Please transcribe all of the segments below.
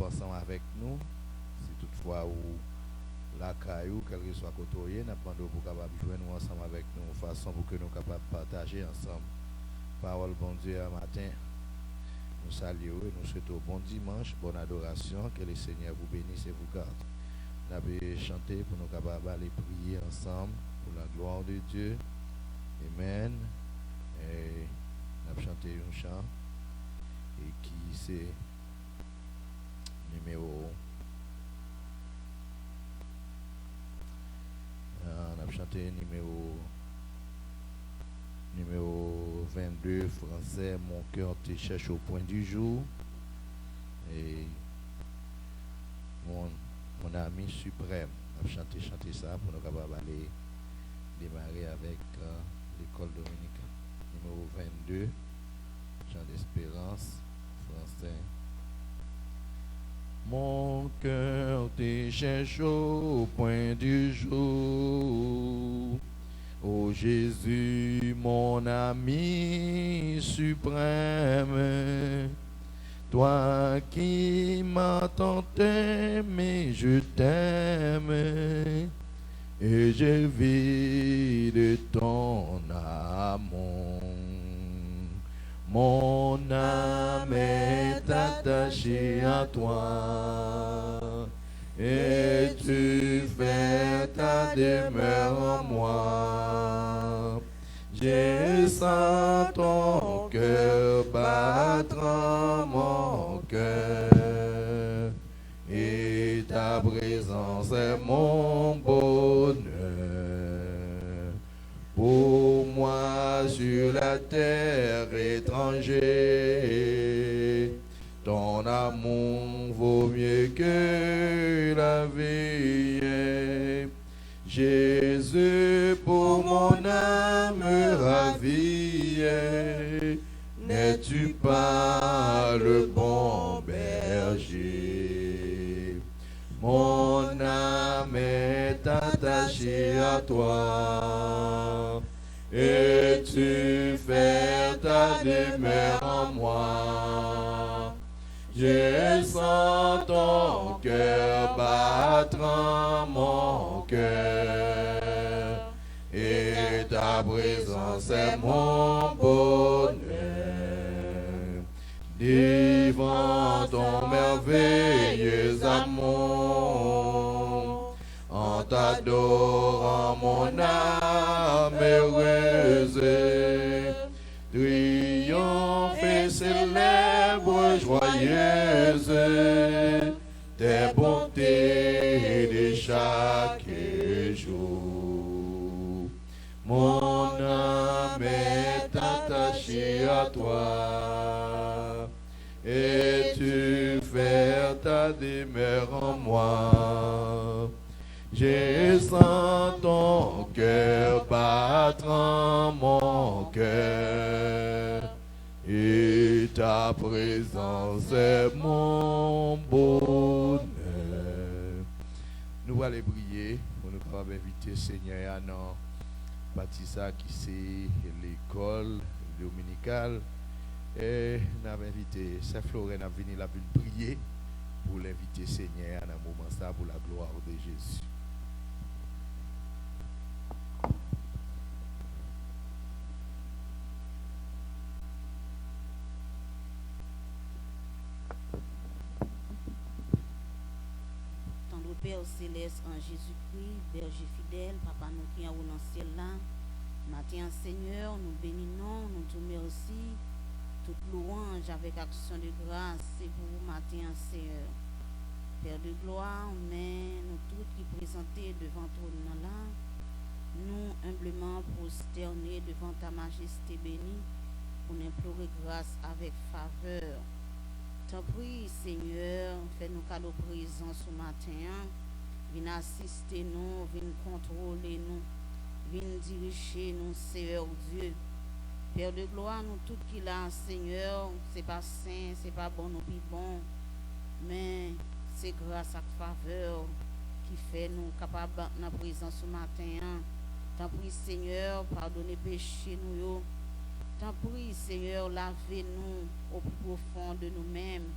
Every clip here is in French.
ensemble avec nous. Si toutefois ou la caillou, quel que soit côté, nous demandons pour capable jouer nous ensemble avec nous, façon pour que nous capables de partager ensemble. Parole bon Dieu à matin. Nous saluons et nous souhaitons bon dimanche, bonne adoration, que le Seigneur vous bénisse et vous garde. Nous avons chanté pour nous capables d'aller prier ensemble pour la gloire de Dieu. Amen. Et nous avons chanté un chant et qui c'est numéro on a chanté numéro 22 français, mon cœur te cherche au point du jour. Et mon ami suprême a chanté ça pour nous capables d'aller démarrer avec l'école dominicale. Numéro 22, chant d'espérance français. Mon cœur te cherche au point du jour. Ô Jésus, mon ami suprême, toi qui m'as tant aimé, je t'aime, et je vis de ton amour. Mon âme est attachée à toi, et tu fais ta demeure en moi. Je sens ton cœur battre en mon cœur, et ta présence est mon bonheur. Pour moi sur la terre étranger, ton amour vaut mieux que la vie. Jésus, pour mon âme ravie, n'es-tu pas le bon berger? Mon âme est attachée à toi, et tu fais ta demeure en moi. Je sens ton cœur battre en mon cœur, et ta présence est mon bonheur. Devant ton merveilleux amour, en t'adorant mon âme heureuse, triomphe et célèbre joyeuse tes bontés de chaque jour. Mon âme est attachée à toi, et tu fais ta demeure en moi. Je sens ton cœur battre en mon cœur, et ta présence est mon bonheur. Nous allons aller prier pour nous capables inviter Seigneur à nous bâtir qui c'est l'école dominicale. Et nous avons invité Saint Florent à venir la prier pour l'inviter Seigneur à un moment ça pour la gloire de Jésus. Père céleste en Jésus-Christ, berger fidèle, Papa nous qui en dans le ciel là, matin Seigneur, nous bénissons, nous te remercions, toute louange avec action de grâce, c'est pour vous matin Seigneur. Père de gloire, mais nous tous qui présentons devant ton nom là, nous humblement prosternés devant ta majesté bénie, pour implorer grâce avec faveur. T'en prie, Seigneur, fais-nous cadeau présent ce matin. Viens assister nous, viens contrôler nous, viens diriger nous, Seigneur Dieu. Père de gloire, nous tout qui là, Seigneur, c'est pas saint, c'est pas bon, nous plus bon, mais c'est grâce à ta faveur qui fait nous capables dans la présence ce matin. T'en prie, Seigneur, pardonnez péché nous. T'en prie, Seigneur, lavez-nous au plus profond de nous-mêmes.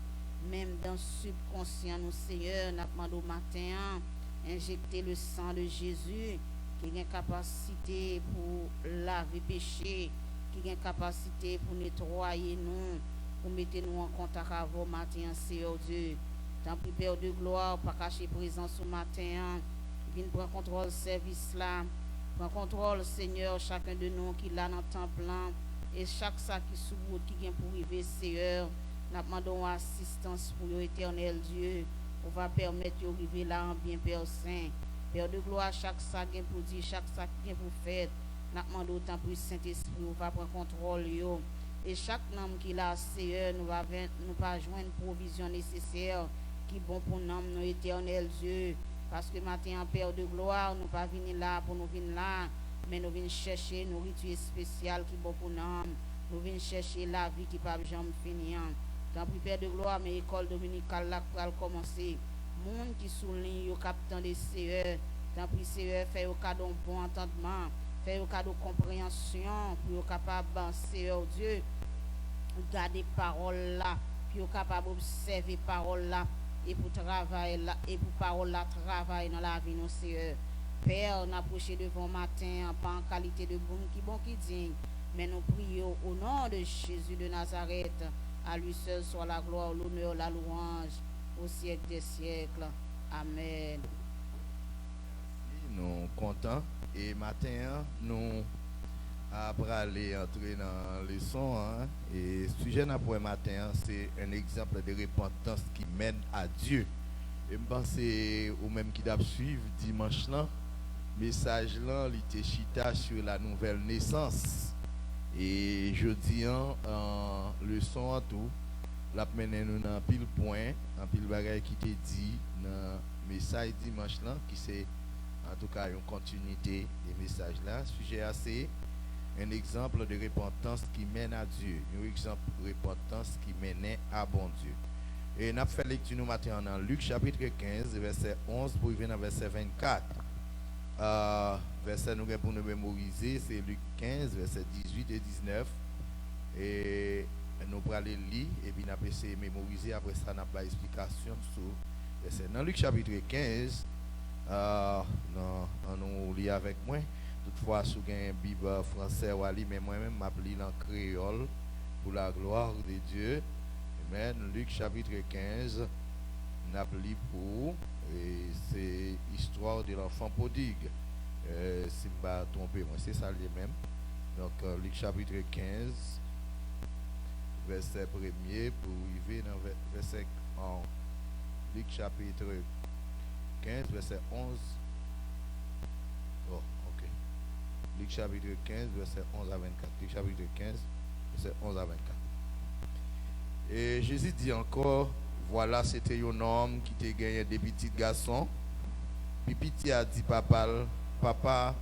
même dans le subconscient, nous, Seigneur, nous demandons au matin, injecter le sang de Jésus, qui a une capacité pour laver péché, qui a une capacité pour nettoyer nous, pour mettre nous en contact avec vous, matin, Seigneur Dieu. Tant pis, Père de gloire, pas cacher présence au matin, viens prendre contrôle du service là, prends contrôle, Seigneur, chacun de nous qui l'a dans le temps plein, et chaque sac qui sous route qui vient pour arriver, Seigneur, nous demandons assistance pour l'éternel Dieu. On va permettre de arriver là en bien, Père Saint. Père de gloire, chaque sac qui pour dire, chaque sac qui pour faire, nous demandons autant pour le Saint-Esprit, on va prendre contrôle. Yo. Et chaque homme qui l'a, Seigneur, nous va joindre une provision nécessaire qui est bon pour nous, éternel Dieu. Parce que maintenant, Père de gloire, nous ne pas venir là pour nous venir là, mais nous venons chercher une nourriture spéciale qui est bon pour nous. Nous venons chercher la vie qui ne peut jamais finir. Tant pis, Père de gloire, mais l'école dominicale là pour commencer. Monde qui souligne le capitaine des CE. Tant pis, CE fait au cas d'un bon entendement, fait au cas de compréhension, pour être capable d'avancer, oh Dieu, garder parole là, puis être capable d'observer parole là, et pour travailler là, et pour parole là, travailler dans la vie, nous, CE. Père, nous approchons devant matin, pas en qualité de bon qui digne, mais nous prions au nom de Jésus de Nazareth. À lui seul soit la gloire, l'honneur, la louange, au siècle des siècles. Amen. Nous sommes contents. Et matin, nous après aller entrer dans la leçon. Et le sujet pour matin, c'est un exemple de repentance qui mène à Dieu. Et je pense que ou même qui doivent suivre dimanche là, message là, il était chita sur la nouvelle naissance. Et je dis en leçon en tout, la mené nous dans pile point, en pile bagage qui te dit dans message dimanche là, qui c'est en tout cas une continuité des messages là. Sujet assez un exemple de repentance qui mène à Dieu, un exemple de repentance qui mène à bon Dieu. Et nous avons fait lecture nous matin dans Luc chapitre 15, verset 11 pour venir dans verset 24. Verset nous pour nous mémoriser, c'est Luc 15, verset 18 et 19. Et nous allons lire et puis nous allons essayer de mémoriser. Après ça, nous allons faire explication sur verset. Dans Luc chapitre 15, nous lisons avec moi. Toutefois, si vous avez une Bible française ou mais moi-même, je lis en créole pour la gloire de Dieu. Amen. Luc chapitre 15, nous allons lire pour. Et c'est l'histoire de l'enfant prodigue. Si je ne me pas trompé, moi, c'est ça les mêmes. Donc, Luc chapitre 15, verset 1er, pour arriver dans verset 1. Luc chapitre 15, verset 11. Oh, ok. Luc chapitre 15, verset 11 à 24. Luc chapitre 15, verset 11 à 24. Et Jésus dit encore, voilà, c'était un homme qui t'a gagné des petits garçons. Puis petit a dit papa,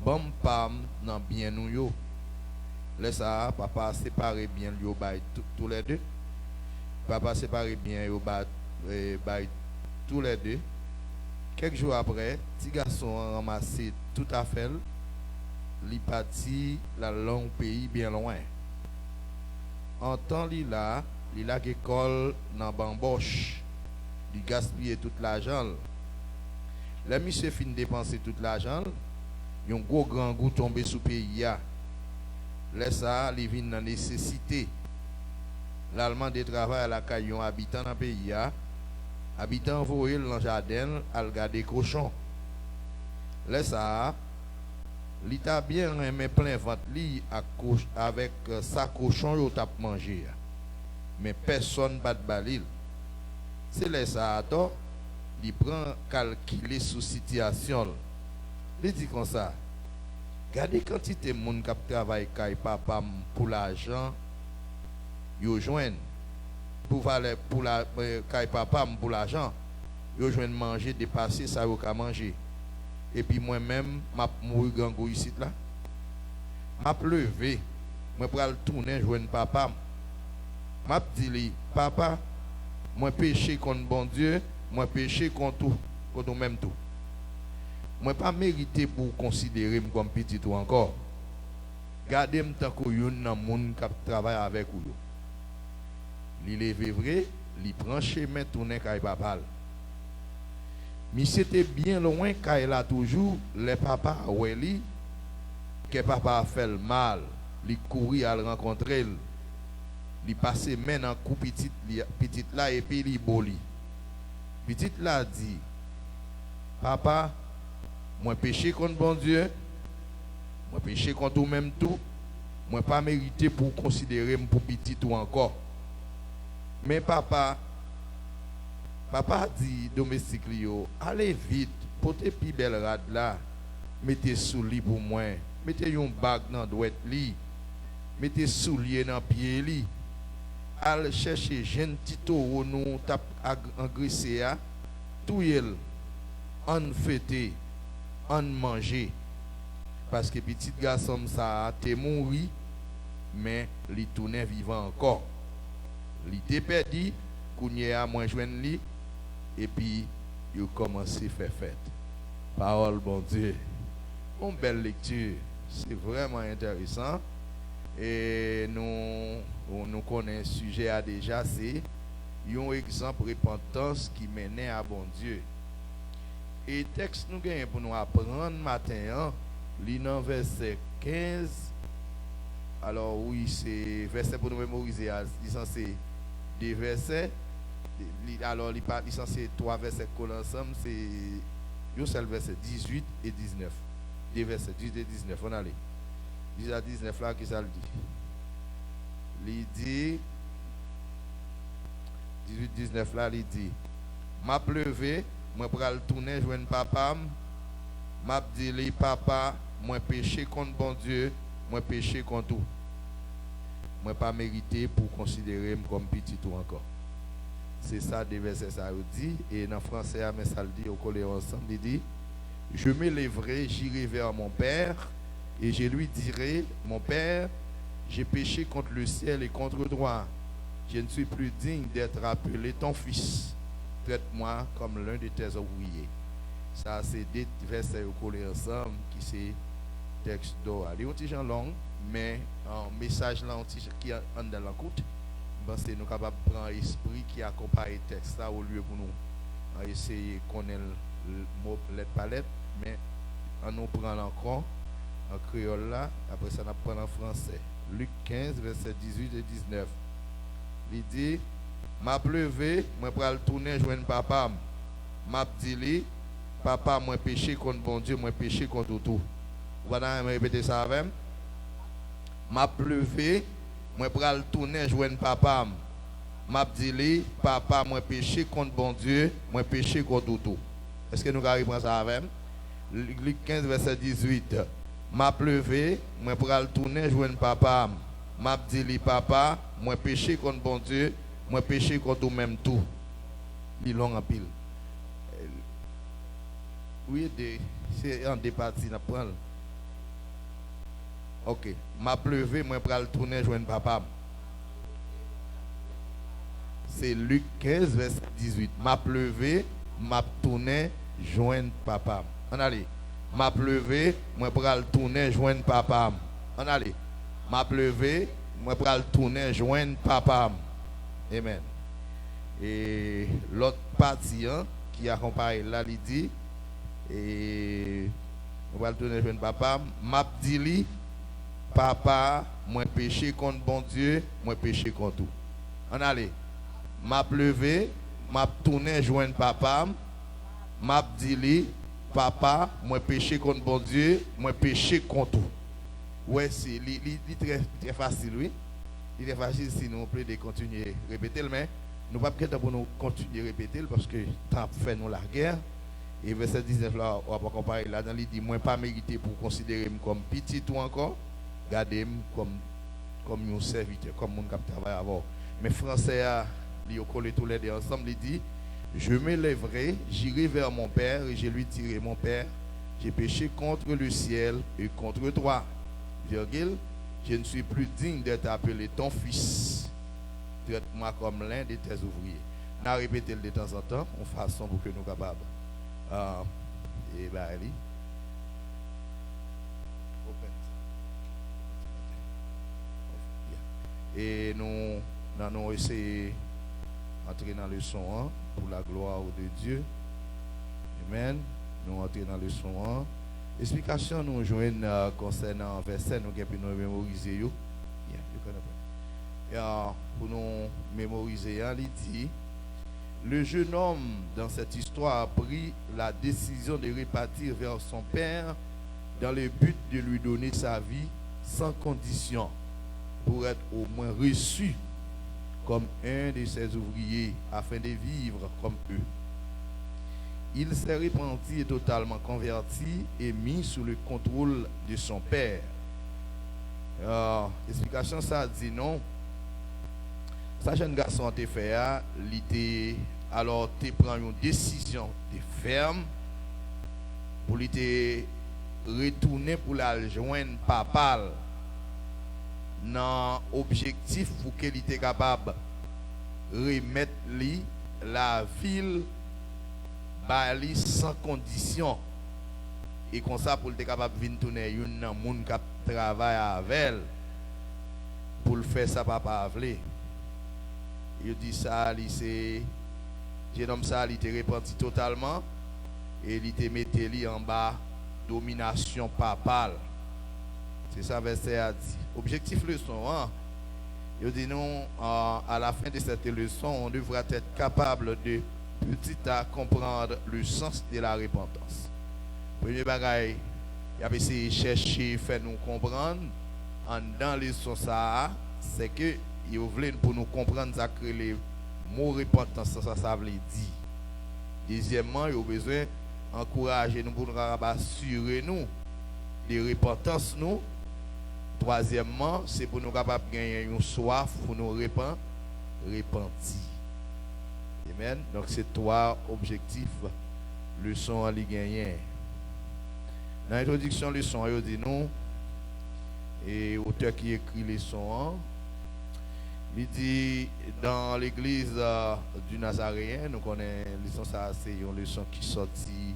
bon pam nan bien nous yo. Laisse ça, papa séparé bien yo bay tous les deux. Papa séparé bien yo bay tous les deux. Quelques jours après, petit garçon a ramassé tout à fait. Il parti la long pays bien loin. En temps là, il a école dans bamboche, il gaspille tout l'argent. Le monsieur fin dépenser tout l'argent, il y a un gros grand goût tombé sous le pays. Laisse ça, il vient dans la nécessité. L'allemand de travail à la caillon habitant dans le pays. Habitant voyez dans le jardin, à regarder cochon. Laisse ça, il t'a bien aimé plein ventre avec sa cochon il t'a mangé. Mais personne ne bat balil. C'est là ça, il prend calculer sous situation. Il dit comme ça. Regardez quantité de monde qui travaille avec papa pour l'argent, ils joignent pour valer pour la papa pour l'argent, ils joignent manger dépasser ça au qu'à manger. Et puis moi-même, m'a mourir gangou ici là. M'a levé, moi pour aller tourner joindre papa. M'a dit papa, moi péché contre bon Dieu, moi péché contre même tout. Moi pas mérité pour considérer comme petit ou encore. Gardez-moi tant que yon nan moun qui travaille avec vous. Il levé vrai, il prend chemin tourner kay papa. Mais c'était bien loin kay là toujours les papas ouais li que papa a fait le mal, il courir à le rencontrer, il passait main en coup petite là et puis il boli. Petite là dit papa, moi péché contre bon Dieu, moi péché contre ou même tout, moi pas mérité pour considérer pour petit ou encore. Mais papa dit domestique Lio, allez vite, portez plus belle rade là, mettez sous lit pour moi, mettez une bague dans douette li, mettez soulier dans pied li. Al chercher jeune tito ou nous tap engraissé a, tout yel, on fêté, on manger. Parce que petit garçon ça t'est mouru, mais il tournait vivant encore. Il était perdu, kounye a moins joindre li, et puis il a commencé à faire fête. Parole bon Dieu. Une belle lecture, c'est vraiment intéressant. Et nous connaissons le sujet à déjà, c'est un exemple de repentance qui menait à bon Dieu. Et texte nous gagnons pour nous apprendre matin, dans verset 15. Alors oui, c'est verset pour nous mémoriser, c'est des versets. Alors il est censé 3 versets collés ensemble, c'est un seul verset 18 et 19. Des versets 18 et 19, on allait. 18 à 19 là, qui ça le dit? Il dit 18-19 là, il dit m'a pleuvé, moi pral tourner joindre papa, m'a dit papa, moi péché contre bon Dieu, moi péché contre tout. Moi pas mérité pour considérer comme petit tout encore. C'est ça des versets ça dit et dans français mais ça le dit au collé ensemble, il dit je me lèverai, j'irai vers mon père et je lui dirai mon père, j'ai péché contre le ciel et contre toi. Je ne suis plus digne d'être appelé ton fils. Traite-moi comme l'un de tes ouvriers. Ça, c'est des versets collés ensemble qui c'est texte d'or. Il y a un petit genre long, mais un message là, qui est en dans l'écoute. C'est nous capables de prendre l'esprit qui accompagne le texte là au lieu pour nous essayer de connaître le mot lettre par lettre, mais on nous prend encore en créole là, après ça on prend en français. Luc 15, verset 18 et 19. Il dit, m'a pleuvé, moi pral tourner joindre papa. M'a dit, papa, moi péché contre bon Dieu, moi péché contre tout. Voilà, je vais répéter ça avec. M'a pleuvé, moi pral tourner joindre papa. M'a dit, papa, moi péché contre bon Dieu, moi péché contre tout. Est-ce que nous allons reprendre ça avec? Luc 15, verset 18. M'a pleuvé, moi pral tourner joindre papa. M'a dit papa, moi péché contre bon Dieu, moi péché contre même tout. Il long en pile. Oui, c'est un des parties n'a prendre. OK, m'a pleuvé, moi pral tourner joindre papa. C'est Luc 15 verset 18. M'a pleuvé, m'a tourné joindre papa. On allez. M'a pleuvé, moi pral tourner joindre papa. On allez. M'a pleuvé, moi pral tourner joindre papa. Amen. Et l'autre partie qui accompagne là, il dit et on va tourner joindre papa. M'a dit papa, moi péché contre bon Dieu, moi péché contre tout. On allez. M'a pleuvé, m'a tourné joindre papa, m'a dit papa, moi péché contre bon Dieu, moi péché contre tout. Ouais, c'est très facile, oui. Il est facile si nous plaît de continuer à répéter, mais nous ne pouvons pas pour nous continuer à répéter parce que tant fait nous la guerre. Et verset 19 là, on va pas comparer là, dans il dit moi pas mérité pour considérer comme petit ou encore, gardez-moi comme un serviteur, comme mon qui travaille avant. Mais français a il a collé tous les deux ensemble, il dit je me lèverai, j'irai vers mon père et je lui dirai mon père, j'ai péché contre le ciel et contre toi. Virgule, je ne suis plus digne d'être appelé ton fils. Traite-moi comme l'un de tes ouvriers. On a répété de temps en temps, en façon pour que nous soyons capables. Et bien, allez. Et nous Nous allons essayer d'entrer dans le son pour la gloire de Dieu. Amen. Nous entrons dans le son. Explication nous joignent concernant verset nous avons mémoriser. Pour nous mémoriser, il dit le jeune homme dans cette histoire a pris la décision de repartir vers son père dans le but de lui donner sa vie sans condition pour être au moins reçu comme un de ses ouvriers afin de vivre comme eux. Il s'est repenti et totalement converti et mis sous le contrôle de son père. Explication ça dit non. Ça jeune garçon a fait alors tu prends une décision de ferme pour lui retourner pour la joindre papa dans objectif pour qu'il était capable de remettre la ville sans condition et comme ça pour être capable de venir tourner un monde qui travaille avec elle pour le faire ça papa veut. Il dit ça, c'est jeune homme ça, il était repenti totalement et il était mis en bas domination papale. C'est ça verset a dit. Objectif leçon, il dit non, à la fin de cette leçon, on devra être capable de petit à comprendre le sens de la repentance. Premier bagaille, il a essayé de chercher, faire nous comprendre dans les leçons ça, c'est que il voulait pour nous comprendre ça que les mots repentance ça veut dire. Deuxièmement, il a besoin d'encourager nous pour nous assurer nous de repentance nous. Troisièmement, c'est pour nous capables de gagner une soif pour nous repentir. Amen. Donc c'est trois objectifs leçon à les gagner. Dans l'introduction leçon, il dit non et auteur qui écrit leçon il dit dans l'église du Nazaréen, nous connaissons leçon ça, c'est une leçon qui sortit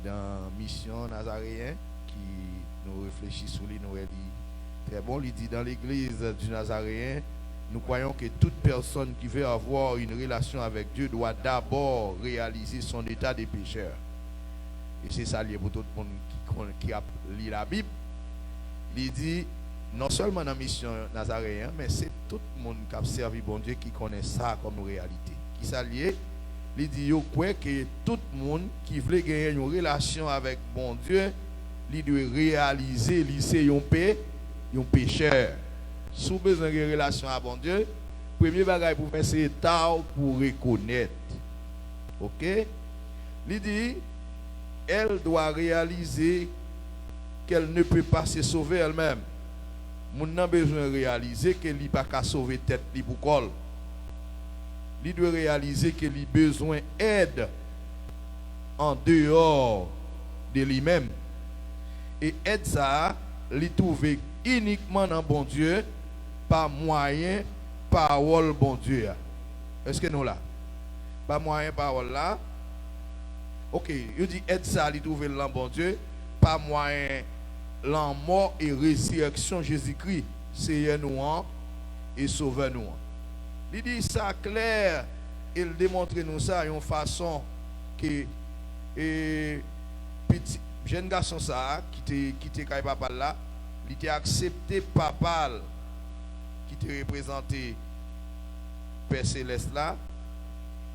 dans mission Nazaréen qui nous réfléchit sur les nous dit très bon, il dit dans l'église du Nazaréen, nous croyons que toute personne qui veut avoir une relation avec Dieu doit d'abord réaliser son état de pécheur. Et c'est ça lié pour tout le monde qui a lu la Bible. Il dit non seulement dans la mission Nazaréen, mais c'est tout le monde qui a servi bon Dieu qui connaît ça comme réalité. Qui s'allie, il dit yo croit que tout le monde qui veut gagner une relation avec bon Dieu, il doit réaliser lui c'est un pécheur. Si vous avez besoin de relation avec bon Dieu, le premier bagage pour faire c'est pour reconnaître. OK? Il dit elle doit réaliser qu'elle ne peut pas se sauver elle-même. Moun n'a besoin de réaliser qu'elle n'a pas qu'à sauver tête li pour col. Il doit réaliser qu'il a besoin d'aide en dehors de lui-même. Et aide ça, il trouve uniquement dans bon Dieu, par moyen, parole bon Dieu. Est-ce que nous là? Par moyen, parole là. Ok, il dit aide ça, il trouve dans bon Dieu, par moyen. La mort et résurrection Jésus-Christ, c'est nous et sauver nous. Il dit ça clair, il démontre nous ça d'une façon que petit jeune garçon ça qui était papa là, il était accepté papa qui te représenté Père céleste là,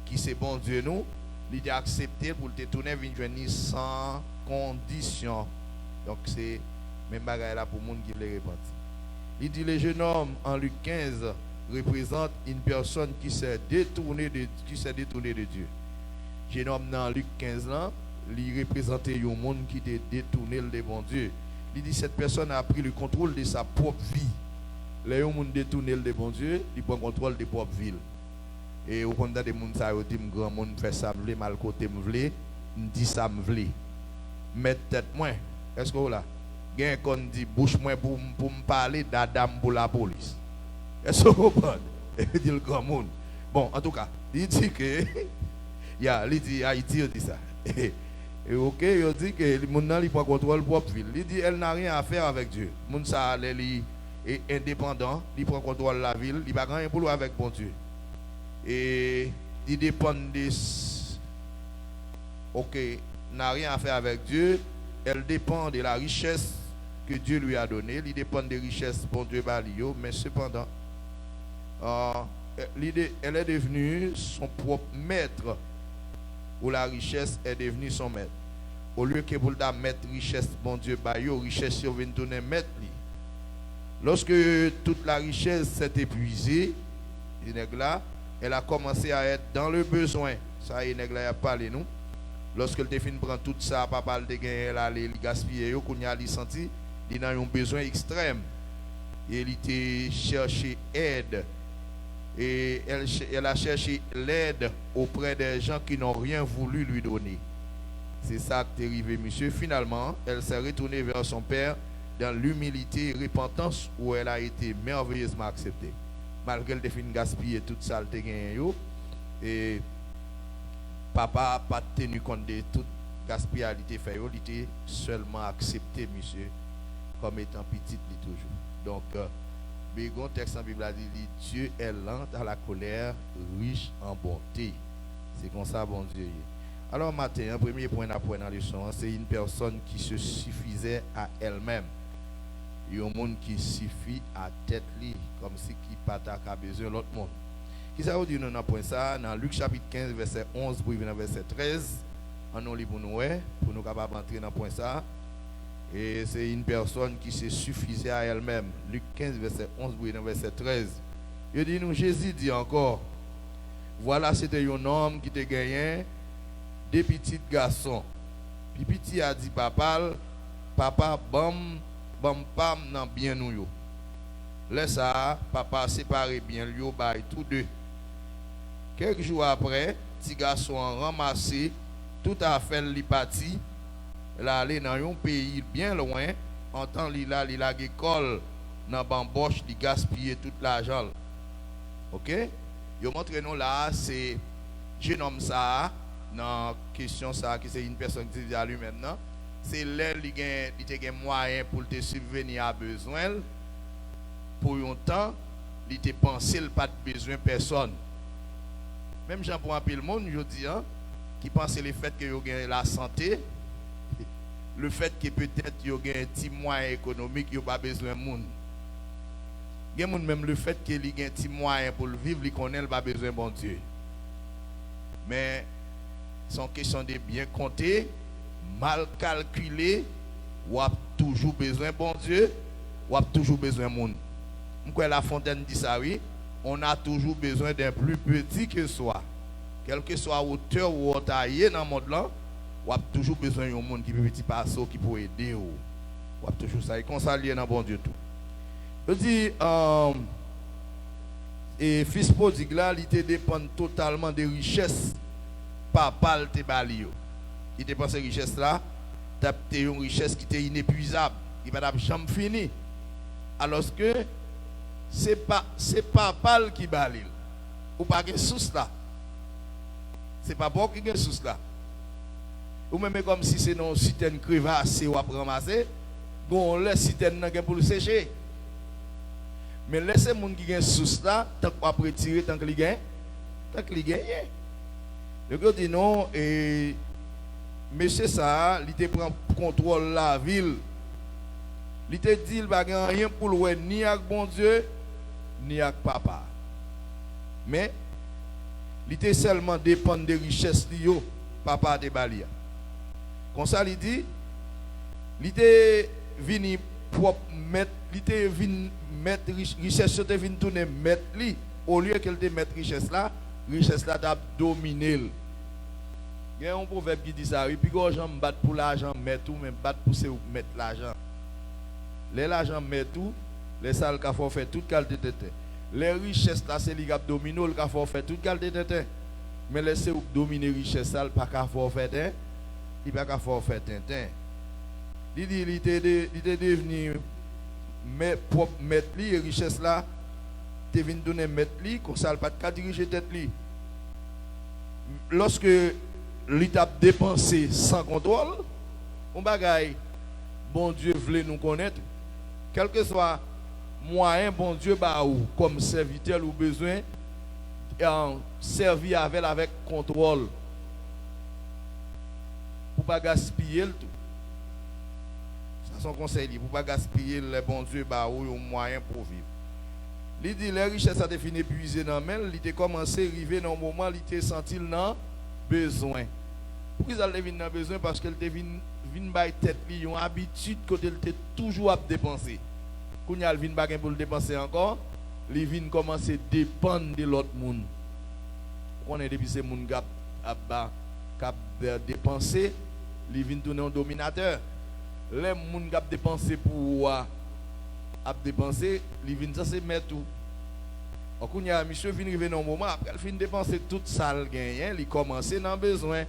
qui c'est bon Dieu nous, il était accepté pour te tourner venir sans condition. Donc c'est même bagaille là pour le monde qui veut repentir. Il dit le jeune homme en Luc 15 représente une personne qui s'est détournée de Dieu. Le jeune homme dans Luc 15 là, il représentait un monde qui était détourné de bon Dieu. Il dit cette personne a pris le contrôle de sa propre vie. Les gens détourné de bon Dieu, il prend le contrôle de sa propre ville. Et au contraire des gens ça dit grand monde fait ça me mal côté me vle, me dit ça me vle. Mettre tête moins. Est-ce que vous là? Gen qu'on dit bouche moi pour me parler d'Adam pour la police. Est-ce que vous comprenez? Il dit le grand monde. Bon, en tout cas, il dit que il dit Haïti il dit ça. Et OK, il dit que le monde n'a pas contrôle propre ville. Il dit elle n'a rien à faire avec Dieu. Monde ça et indépendant, il prend contrôle de la ville, il n'a pas rien pour lui avec bon Dieu. Et il dépend de... Ok, n'a rien à faire avec Dieu, elle dépend de la richesse que Dieu lui a donnée, il dépend des richesses bon Dieu balio, mais cependant, elle est devenue son propre maître, ou la richesse est devenue son maître. Au lieu que pour la mettre richesse, bon Dieu, bayo, richesse sur vient tourner maître. Lorsque toute la richesse s'est épuisée, elle a commencé à être dans le besoin. Ça, il a parlé nous. Lorsque le fin prend tout ça, papa le gagné, elle a gaspillé, qu'on a senti, il a un besoin extrême. Et il était cherché aide. Et elle a cherché l'aide auprès des gens qui n'ont rien voulu lui donner. C'est ça qui est arrivé, monsieur. Finalement, elle s'est retournée vers son père dans l'humilité et repentance où elle a été merveilleusement acceptée. Malgré le défi de gaspiller tout ça, elle a gagné. Et papa n'a pas tenu compte de toute gaspillalité fait. Il était seulement accepté, monsieur, comme étant petit toujours. Donc, le texte en Bible a dit Dieu est lent à la colère, riche en bonté. C'est comme ça, bon Dieu. Alors, matin, un premier point d'apprendre dans la leçon, c'est une personne qui se suffisait à elle-même. Il y a un monde qui suffit à tête li, comme si qui pas a besoin de l'autre monde. Qui ça veut dire dans point ça dans Luc chapitre 15 verset 11 pour verset 13. On lit pour nous capables d'entrer dans point ça. Et c'est une personne qui se suffisait à elle-même. Luc 15 verset 11 pour verset 13. Il dit nous Jésus dit encore voilà c'était un homme qui te gagné des petits garçons. Puis petit a dit papa bam pam nan bien nous yo. Laisse ça papa séparé bien lui bail tous deux. Quelques jours après, petit garçon ramassé tout à fait li parti là aller dans un pays bien loin, en temps il a l'école dans bamboche, il gaspiller tout l'argent. OK? Yo montre nous là c'est jeune homme ça dans question ça qui c'est une personne qui dit à lui maintenant c'est là il a moyen pour te subvenir à besoin pour un temps il te pensé il pas de besoin personne même gens pour un peu le monde je dis qui pense le fait que yo gagne la santé le fait que peut-être yo gagne un petit moyen économique yo pas besoin monde même le fait qu'il y a un petit moyen pour le vivre il connaît il pas besoin bon Dieu mais son question de bien compter mal calculé ou a toujours besoin bon Dieu ou a toujours besoin monde. Pourquoi La Fontaine dit ça oui, on a toujours besoin d'un plus petit que soi. Quelle que soit hauteur ou taille dans le monde là, ou a toujours besoin d'un monde qui peut petit passer qui peut aider ou a toujours ça et consalier dans bon Dieu tout. Je dis et fils prodigue là, il te dépend totalement des richesses papa te bali yo. Il te pense richesse là, t'as une richesse qui était inépuisable, qui va jamais fini. Alors que c'est papa qui bali. Ou pas que sous là. C'est pas bon qui est sous là. Ou même comme si c'est non citerne crevasse ou à ramasser, bon laisse citerne pour le sécher. Mais laissez moun qui gagne sous là, tant qu'on retirer tant qu'il gagne, gagne. Le gars dit non et monsieur ça, il te prend contrôle la ville. Il te dit il va gagner rien pour le ni avec bon Dieu ni avec papa. Mais il te seulement dépend des richesses liées papa de balia. Comme ça il dit il te vini propre mettre il te vini mettre richesse te vini tourner mettre li au lieu qu'elle te mettre richesse là t'a dominé. Il y a un proverbe qui dit ça, et puis quand gens battent pour l'argent, met tout, mais battent pour mettre l'argent. L'argent met tout, les salles qui font faire toute qualité de terre. Les richesses là, c'est les qui dominent, qui font faire toute qualité de terre. Mais laissez vous dominer les richesses là, pas qu'à faire faire, il pas qu'à faire faire tintin. Il dit, il était devenu propre mettre les richesses là, tu viens donner mettre li, comme ça, il pas qu'à diriger tête li. Lorsque l'État dépensé sans contrôle, on bagaille, bon Dieu voulait nous connaître, quel que soit moyen bon Dieu bah ou comme serviteur ou besoin servir avec contrôle pour pas gaspiller le tout. Ça son conseil pour pas gaspiller le bon Dieu bah ou un moyen pour vivre. Il dit les richesses a été fini épuisé dans main, il était commencé arriver dans un moment il était senti dans besoin. Pourquoi il a venu dans besoin parce qu'elle était venu by tête li une habitude côté il était toujours à dépenser. Quand il vient baguer pour le dépenser encore, il vient commencer à dépendre de l'autre monde. On est depuis ces monde cap dépenser, il vient tourner un dominateur. Les monde cap dépenser pour à dépenser, il vient ça c'est mettre tout. Quand il y a monsieur vient arriver dans un moment après il fin dépenser toute ça le gain, il commence dans besoin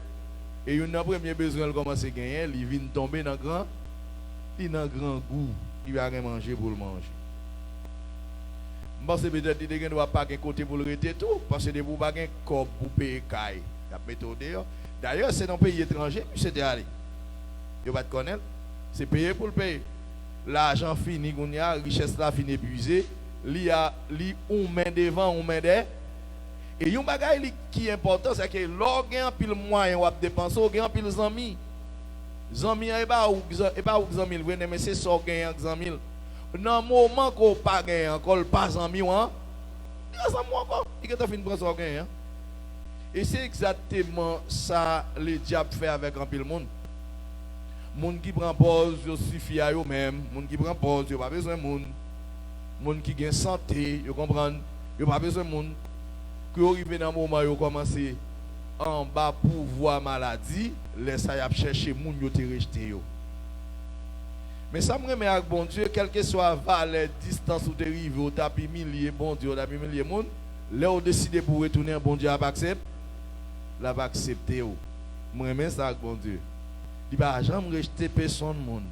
et une premier besoin il commence à gagner, il vient tomber dans grand goût. Il va rien manger pour le manger. Je pense que peut-être qu'il ne doit pas un côté pour le rester tout, parce que vous n'avez pas un corps pour payer caille. D'ailleurs, c'est dans un pays étranger, c'est allé. Vous ne pas connaître. C'est payé pour le payer. L'argent fini, la richesse là fini épuisée. Il y a un main devant, un main derrière. Et un bagage qui est important, c'est que l'organe a pile moyen de dépenser, l'organe a pile amis. Zami et pas ou zami le mais c'est ça gagne zami dans moment qu'on pas gagne encore pas zami hein il y a ça moi encore il est en fin de prendre ça gagne et c'est exactement ça le diable fait avec un pile monde qui prend pause yo suffit à eux même monde qui prend pause yo pas besoin monde qui gagne santé yo comprendre yo pas besoin monde qui arrive dans moment yo commencer en bas pour voir maladie, laisse ça y chercher moun yo te rejeté yo. Mais ça me remet avec bon Dieu, quel que soit la distance où tu arrives, au tapis millier bon Dieu, au tapis millier moun, là où décider pour retourner bon Dieu va accepter, là va accepter yo. Me remet ça avec bon Dieu. Il va jamais rejeter personne moun.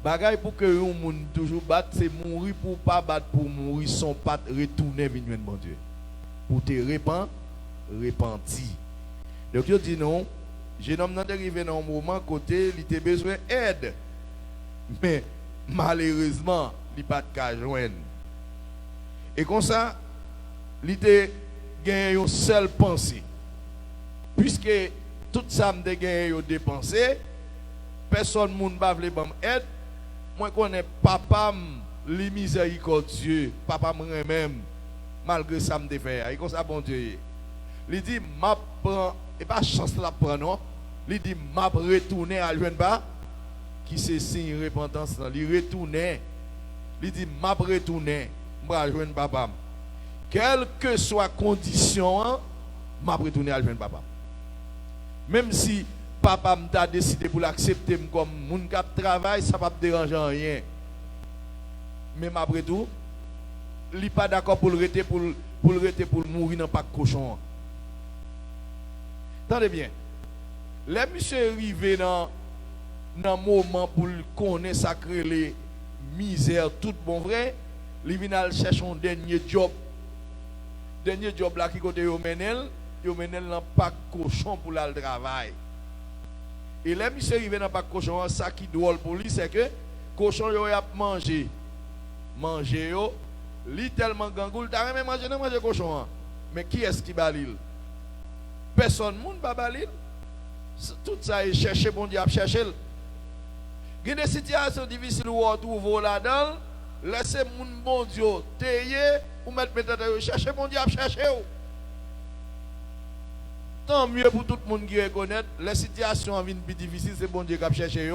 Bagay pour que un moun toujours battre c'est mourir pour pas battre pour mourir son pas retourner venir bon Dieu. Pour te repentir. Donc, je dis non, jeune homme n'est arrivé dans un moment côté, il a besoin d'aide. Mais malheureusement, il n'a pas de cas joindre. Et comme ça, il a gagné une seule pensée. Puisque tout ça m'a gagné une dépensé, personne ne va vouloir m'aider. Moi, je connais papa, les miséricordieux, papa moi-même, malgré ça, je fait. Et comme ça, bon Dieu. Il dit, ma prend, et pas chance la prendre, non. Il dit, ma retourner à l'une bas, qui c'est signe de repentance. Il retourne. Il dit, ma retourner, à l'une papa. Quelle que soit la condition, ma retourner à l'une papa. Même si papa m'a décidé pour l'accepter comme mon cap travail, ça ne va pas déranger rien. Mais après tout, il n'est pas d'accord pour le rester pour mourir dans pas de cochon. Attendez bien. Les monsieur arrivé dans un moment pour connaître sacré les misères tout bon vrai, il vient chercher un dernier job. Dernier job là qui côté yo menel dans pas cochon pour le travail. Et les monsieur arrivé dans pas cochon, ça qui drôle pour lui c'est que cochon yo a manger yo, li tellement gangoul, t'as même manger cochon. Mais qui est-ce qui balil? Personne moun ba balil. Tout ça est chercher bon Dieu a chercher. Il y a des situations difficiles où on trouve là-dedans, laissez moun bon Dieu tailler ou mettre chercher bon Dieu a chercher. Tant mieux pour tout le monde qui reconnaît, les situations viennent plus difficiles, c'est bon Dieu qui a cherché,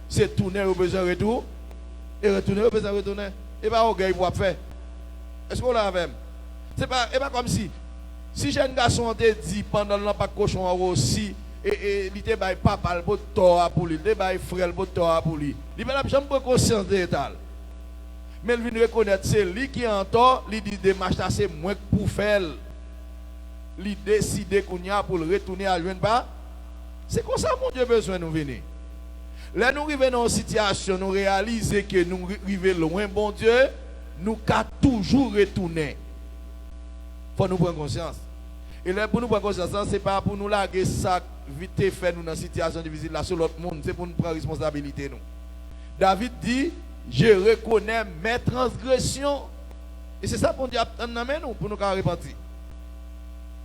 c'est tourner au besoin de retour, et retourner au besoin de retourner. Et pas au gars pour faire. Est-ce qu'on l'a même? C'est pas comme si jeune garçon te dit pendant le pas cochon aussi, et il était bail papa pour toi pour lui, il était bail frère pour toi pour lui. Il n'a jamais pris conscience de l'état. Mais il vient reconnaître c'est lui qui en tort, il dit démarche c'est moins pour faire. Il décide qu'on y a pour le retourner à lui pas. C'est comme ça mon Dieu besoin de nous venir. Là nous arrivons dans une situation, nous réalisons que nous arrivons loin bon Dieu, nous qu'à toujours retourner. Il faut nous prendre conscience. Et là pour nous prendre conscience, ce n'est pas pour nous larguer ça vite fait nous dans une situation difficile là sur l'autre monde, c'est pour nous prendre responsabilité nous. David dit, je reconnais mes transgressions. Et c'est ça pour Dieu nous pour nous repentir.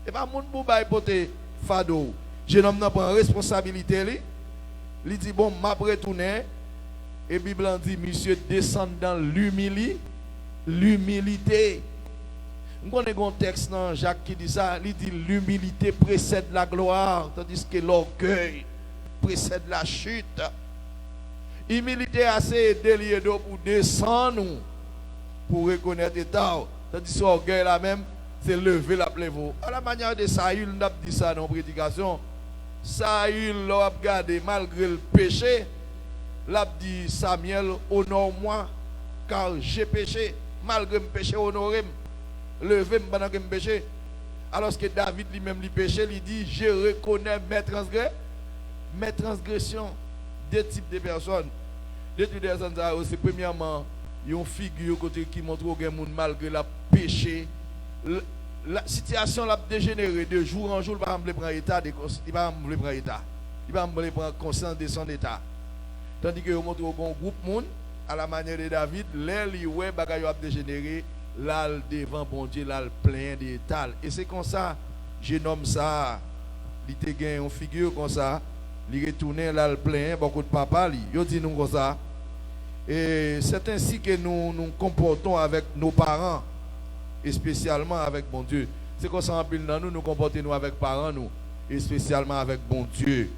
Et pas mon pour porter fado. Jeune homme n'a pas responsabilité. Il dit bon, m'a retourné. Et Bible dit monsieur descend dans l'humilité. On connaît un texte dans Jacques qui dit ça, il dit l'humilité précède la gloire, tandis que l'orgueil précède la chute. Humilité assez déliée pour descendre pour reconnaître l'état, tandis que l'orgueil là même c'est lever la plévo. À la manière de Saül, on a dit ça dans la prédication. Saül l'a regardé malgré le péché, l'a dit Samuel honore-moi car j'ai péché, malgré le péché honoré. Lever pendant que je péché. Alors que David lui-même lui péché, il dit je reconnais mes transgressions. Deux types de personnes. Deux types de personnes, c'est premièrement une figure côté qui montre au monde malgré la péché. La situation l'a dégénéré de jour en jour, il va me prendre état, il va me prendre état. Il va me prendre conscience de son état. Tandis que montre au groupe monde à la manière de David, les ouais bagaille a dégénéré. Là, devant bon Dieu, là, plein d'état. Et c'est comme ça, je nomme ça, il te gagne une figure comme ça, il retourne là, plein, beaucoup de papa, il dit nous comme ça. Et c'est ainsi que nous nous comportons avec nos parents, et spécialement avec bon Dieu. C'est comme ça, en pile dans nous, nous comportons avec parents, nous, et spécialement avec bon Dieu.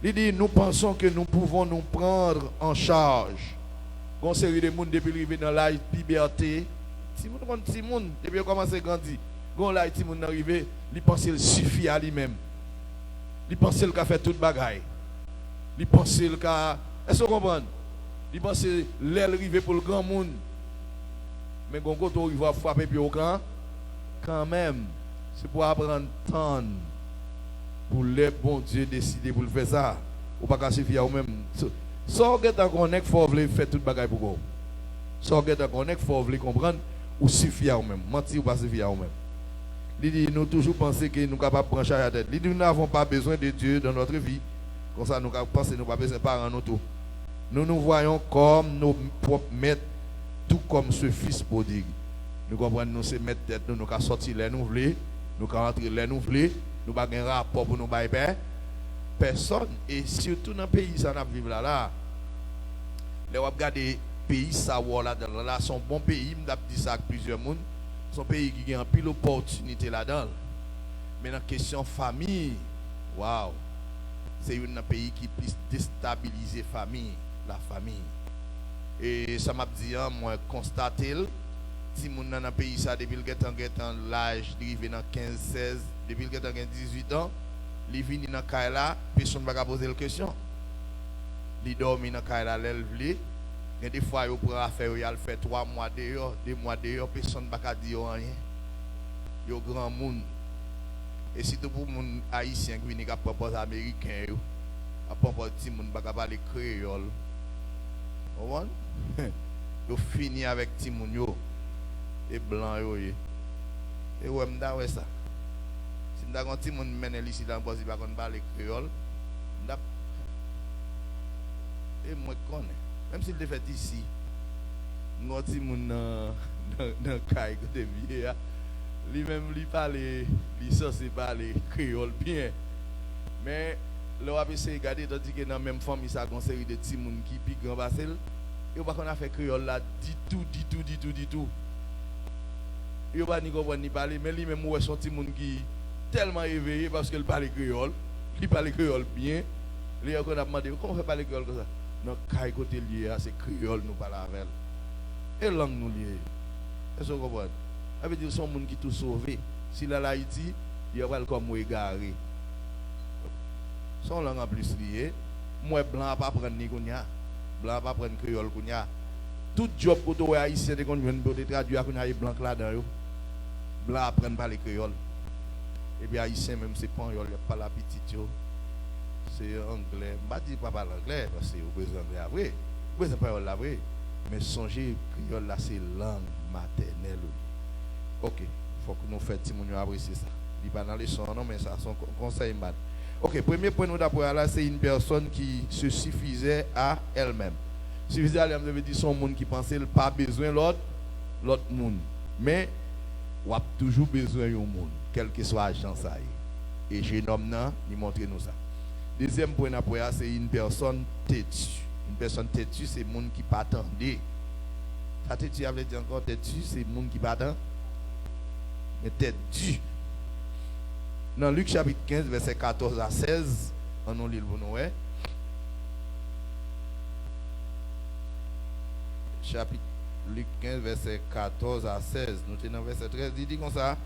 Il dit, nous pensons que nous pouvons nous prendre en charge. Une série de monde depuis arriver dans la liberté. Si vous avez depuis commencé à grandir, quand là, si vous arrivé, il pense qu'il suffit à lui-même. Il pense qu'il a fait toute bagaille. Il pense qu'il a. Est-ce que vous comprenez? Il pense qu'il est arrivé pour le grand monde. Mais quand il va frapper puis au camp, quand même, c'est pour apprendre temps pour le bon Dieu décider pour le faire ça. Ou pas suffire à vous-même. Sans que tu connais, il faut faire toute bagaille pour vous. Sans que tu connais, il faut comprendre. Ou suffit à vous-même. Mentir ou pas suffire à vous-même. Il dit, nous toujours penser que nous sommes capables de brancher à la tête. Il dit, nous n'avons pas besoin de Dieu dans notre vie. Comme ça, nous pensons que nous n'avons pas besoin de parents nous tout. Nous nous voyons comme nos propres maîtres, tout comme ce fils prodigue. Nous comprenons, nous sommes maîtres tête, nous avons sorti les nous voulons, nous avons rentré les nous voulons, nous avons un rapport pour nous bailler personne. Et surtout dans le pays, ça n'a vivre là. Les regarder pays ça là sont bon pays, m'd'a dit ça avec plusieurs monde, son pays qui a un pile opportunité là-dedans. Mais dans la question famille, waouh, c'est un pays qui peut déstabiliser la famille. Et ça m'a dit moi constater si mon dans un pays ça depuis le l'âge d'arriver dans 15 16 depuis le 18 ans, il vient dans Kaila, personne ne va poser la question. Il dormi dans Kaila l'élève. Et des fois, il prend affaire, il fait 3 mois dehors, 2 mois dehors, personne ne va dire rien. Il y a grand monde. Et surtout pour les Haïtiens qui viennent proposer les Américains, à propos de les gens qui ne parler créole. Vous voyez? Ils finissent avec les gens et blancs. Et vous avez ça. Si vous avez un petit monde qui mène ici dans le bois, il va parler créole. Et moi, je connais. Même s'il est fait ici, nous avons dans le cas de vie, lui-même, il parle, il censé parler créole bien. Mais, le on essaie de regarder, tandis que dans la même famille, ça a une série de petits gens qui piquent grand basel, et on va faire créole là, dit tout. Il va ni comprendre ni parler, mais lui-même, il son petit monde qui est tellement éveillé parce qu'il parle créole, il parle créole bien. Il a demandé comment faire parler créole comme ça. Dans le côté lié, c'est créole nous parlons avec elle. Et langue nous lié. Est-ce que vous comprenez? Ça veut dire que ce sont des gens qui sont sauvés. Si la Haïti, il y a pas comme égaré. Son langue en plus lié. Moi, blanc pas prendre ni kounya. Blanc pas prendre créole kounya. Tout job que tu as haïtien, tu as traduit à kounya blanc là-dedans. Blanc apprendre parler créole. Et puis haïtien même c'est pas il pas la petite. C'est anglais. Je ne dis pas l'anglais parce que vous besoin d'anglais après. Vous besoin pas l'anglais. Mais songez créole là c'est langue maternelle. OK, il faut que nous fassions si nous apprécions ça. Il pas dans les sons non mais ça son conseil man. OK, premier point nous d'abord là c'est une personne qui se suffisait à elle-même. Suffisant, ça veut dire son monde qui pense qu'il pas besoin l'autre monde. Mais on a toujours besoin d'un monde, quel que soit l'agent ça. Et jeune homme là, il montre nous ça. Deuxième point après, c'est une personne têtue. Une personne têtue, c'est le monde qui pas attendait. Ça têtue, avait dit encore têtue, c'est le monde qui pas attend. Mais têtue. Dans Luc chapitre 15, verset 14 à 16, on nous lit le bon. Chapitre Luc 15, verset 14 à 16. Nous sommes dans verset 13. Il dit comme ça.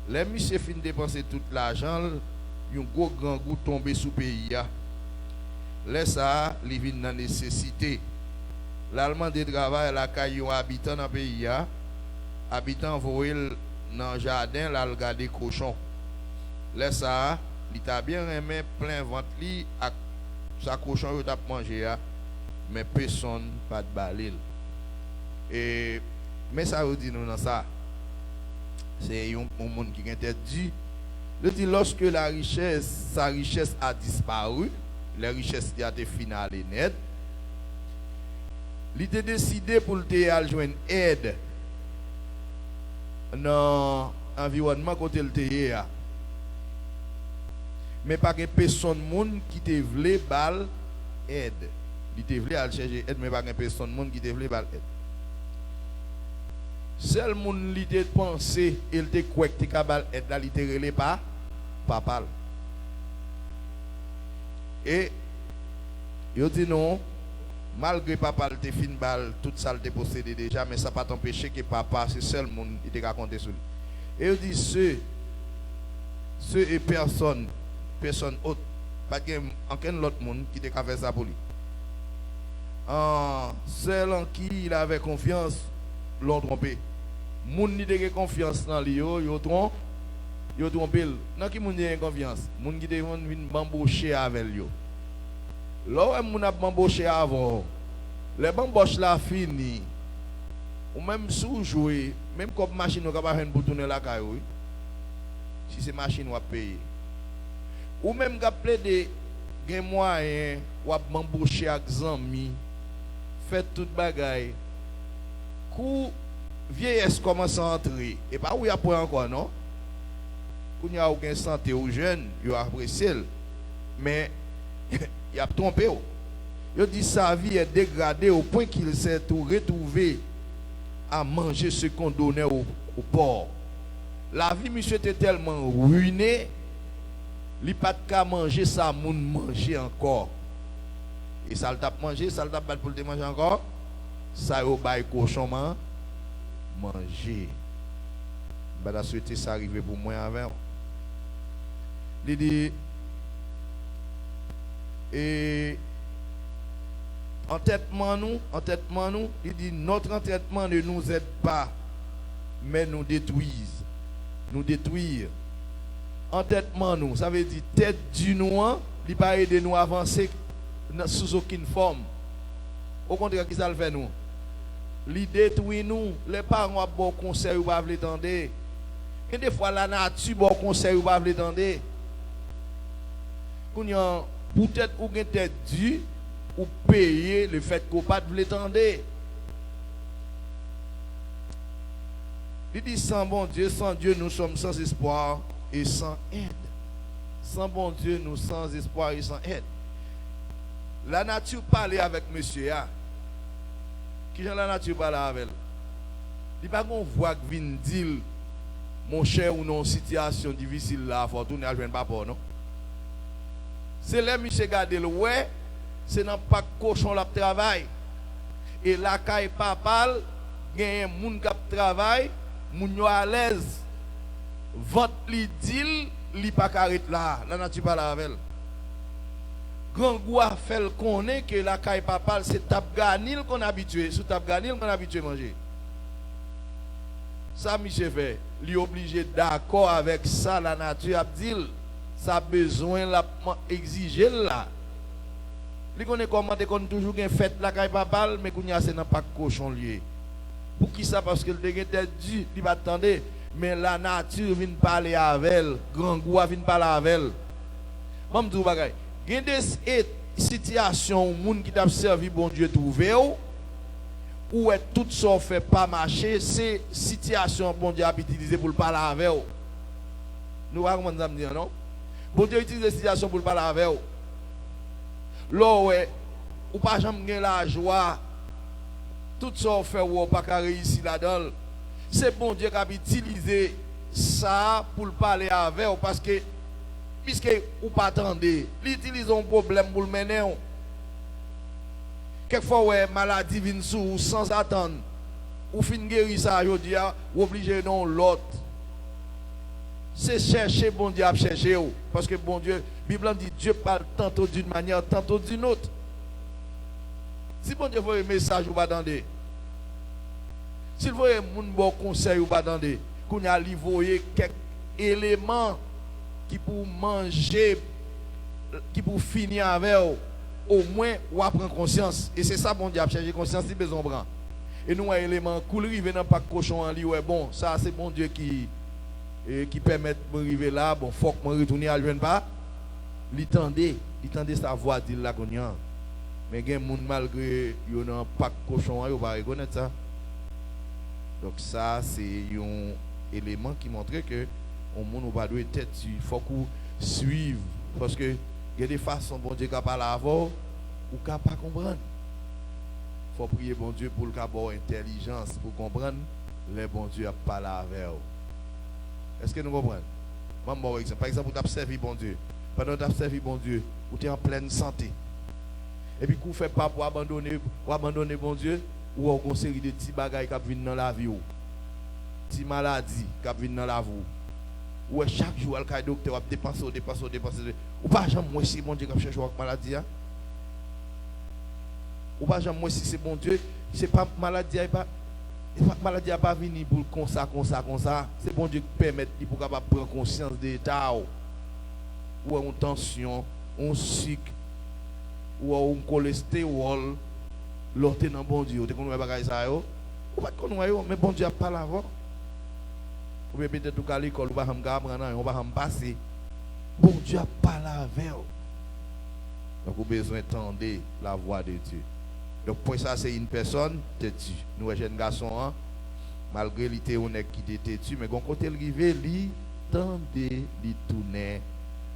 Les monsieur fin dépenser tout l'argent, un gros grand goût tombé sous le pays. Laisse ça, il vient dans la nécessité. L'allemand de travail, la caillou habitant dans le pays. Habitant voyez dans le jardin, là, le garder cochon. Laisse ça, il t'a bien aimé plein ventre, à sa cochon, il t'a mangé, mais personne pas de balil. Et mais ça veut dire nous dans ça, c'est un monde qui est interdit. Il dit lorsque sa richesse a disparu, la richesse a été finale et nette, il a décidé pour le joindre aide dans l'environnement côté le terre. Mais pas que personne monde qui te voulait bal aide. Il te voulait aller chercher aide, mais pas que personne monde qui te voulait bal aide. Seul monde qui te pensé, il te croit que tu as aide là, il te relève pas papa. Et il dit non, malgré papa te fin bal tout ça te possédé déjà, mais ça pas t'empêcher que papa c'est seul monde qui te raconté sur lui. Et il dit ceux et personne autre, pas de aucun autre monde qui te fait ça pour lui. Seul en qui il avait confiance, l'ont trompé. Moun qui a confiance dans lui, yo trompé. Dans qui moun a confiance? Moun qui devant venir bamboucher avec lui. Là où moun a bambouché avant, les bambouches là fini. Ou même sous jouer, même comme machine ou capable pour tourner la caille. Si c'est machine ou à payer. Ou même qu'après des moyens ou à m'embaucher avec amis, fait toute bagaille. Coup vieillesse commence à entrer et pas où il y a pas encore non. Quand il n'y a aucune santé aux jeunes, il apprécie mais il a trompé. Il dit sa vie est dégradée au point qu'il s'est retrouvé à manger ce qu'on donnait au porc. La vie monsieur était tellement ruinée. Il n'a pas de manger ça, moun manger encore. Et ça le tape manger, ça le tape pour le manger encore. Ça au bail cochon manger. Je vais souhaiter ça arriver pour moi avec. Il dit et entêtement nous, il dit notre entêtement ne nous aide pas, mais nous détruise. Nous détruire. Entêtement nous, ça veut dire tête du noir, il ne pas aider nous à avancer sous aucune forme. Au contraire, qui ça le fait nous? Il détruit nous. Les parents ont bon conseil ou pas l'attendre. Et des fois la nature bon conseil ou pas l'attendre. Peut-être ou une tête due ou payer le fait qu'on pas l'attendre. Il dit sans bon Dieu, sans Dieu nous sommes sans espoir et sans aide. Sans bon Dieu, nous sans espoir et sans aide. La nature parlait avec monsieur. Qui j'en la nature parle avec elle? Il n'y a pas qu'on voit que vient dire, mon cher, ou non, situation difficile là, il faut tourner à joindre papa, non? C'est là, monsieur, regardez le ouais, c'est dans pas cochon la travail. Et la caille papa, il y a un monde qui travaille, moun yo à l'aise. Vente li dit, li pas carré là, la nature parle avec elle. Grand goût fait le connaît que la caille papa c'est tap ganil qu'on habitué, sous tap ganil qu'on habitué manger. Ça monsieur fait, lui obligé d'accord avec ça la nature a dit ça besoin la exiger là. Lui connaît comment qu'on toujours gain fête la caille papa mais qu'on y a c'est dans pas cochon lié. Pour qui ça parce que le était dit, il va attendre mais la nature vient parler avec elle, grand goût vient parler avec elle. Mam dou bagay. situation, le monde qui t'a servi, bon Dieu, trouvé, ou est tout ça fait pas marcher, c'est situation, bon Dieu, a utilisé pour le parler avec vous. Nous allons comment dire, non? Bon Dieu utilise la situation pour le parler avec vous. Là, ouais, ou pas jamais la joie, tout ça fait ou pas qu'à réussir là-dedans. C'est bon Dieu qui a utilisé ça pour le parler avec vous parce que, puisque ou pas attendez, l'utilise un problème pour le mener. Quelquefois, ouais, maladie vient sous sans attendre. Ou fin guérir ça, je dis, ou obligé non l'autre. C'est chercher bon Dieu à chercher. Parce que bon Dieu, la Bible dit Dieu parle tantôt d'une manière, tantôt d'une autre. Si bon Dieu veut un message, vous pas attendre. S'il veut un bon conseil, vous pas attendre. Qu'on a livré quelques éléments qui pour manger, qui pour finir avec vous, au moins ou prendre conscience. Et c'est ça bon Dieu a cherché conscience, si besoin prend. Et nous un élément cool rive dans pas cochon en lui, ouais bon, ça c'est bon Dieu qui permet de arriver là, bon faut que me retourner à joindre pas. L'entendez sa voix dire là qu'on y a. Mais gen moun malgré yo nan pas cochon yo pas reconnaître ça. Donc ça c'est un élément qui montre que on monde ou pas doit tête, il faut qu'on suive parce que il y a des façons bon Dieu capable avant ou capable pas comprendre. Faut prier bon Dieu pour le avoir intelligence pour comprendre les bon Dieu a parlé avec vous. Est-ce que nous comprenons? Par exemple, tu as servi bon Dieu. Pendant que tu as servi bon Dieu, ou tu es en pleine santé. Et puis, vous ne faites pas pour abandonner bon Dieu, ou on série de petits bagages qui viennent dans la vie. Petites maladies qui viennent dans la vie. Ou chaque jour, le docteur va dépenser. Ou pas jamais moi si bon Dieu qui cherche une maladie. Ou pas jamais moi si c'est bon Dieu, c'est pas maladie, maladie n'a pas venu pour comme ça. C'est bon Dieu qui permet pour capable prendre conscience de l'état ou une tension, un sucre ou un cholestérol. L'autre dans bon Dieu, tu connais pas ça yo? Ou pas connais mais bon Dieu a pas l'avant. Ou bien peut-être tout à l'école, ou pas on va passer. Bon Dieu a pas avec vous. Donc vous avez besoin d'entendre la voix de Dieu. Donc pour ça c'est une personne têtue. Nous jeunes garçons hein, malgré l'été on est qui était têtu mais quand côté arrivé, lui tendait, lui tourner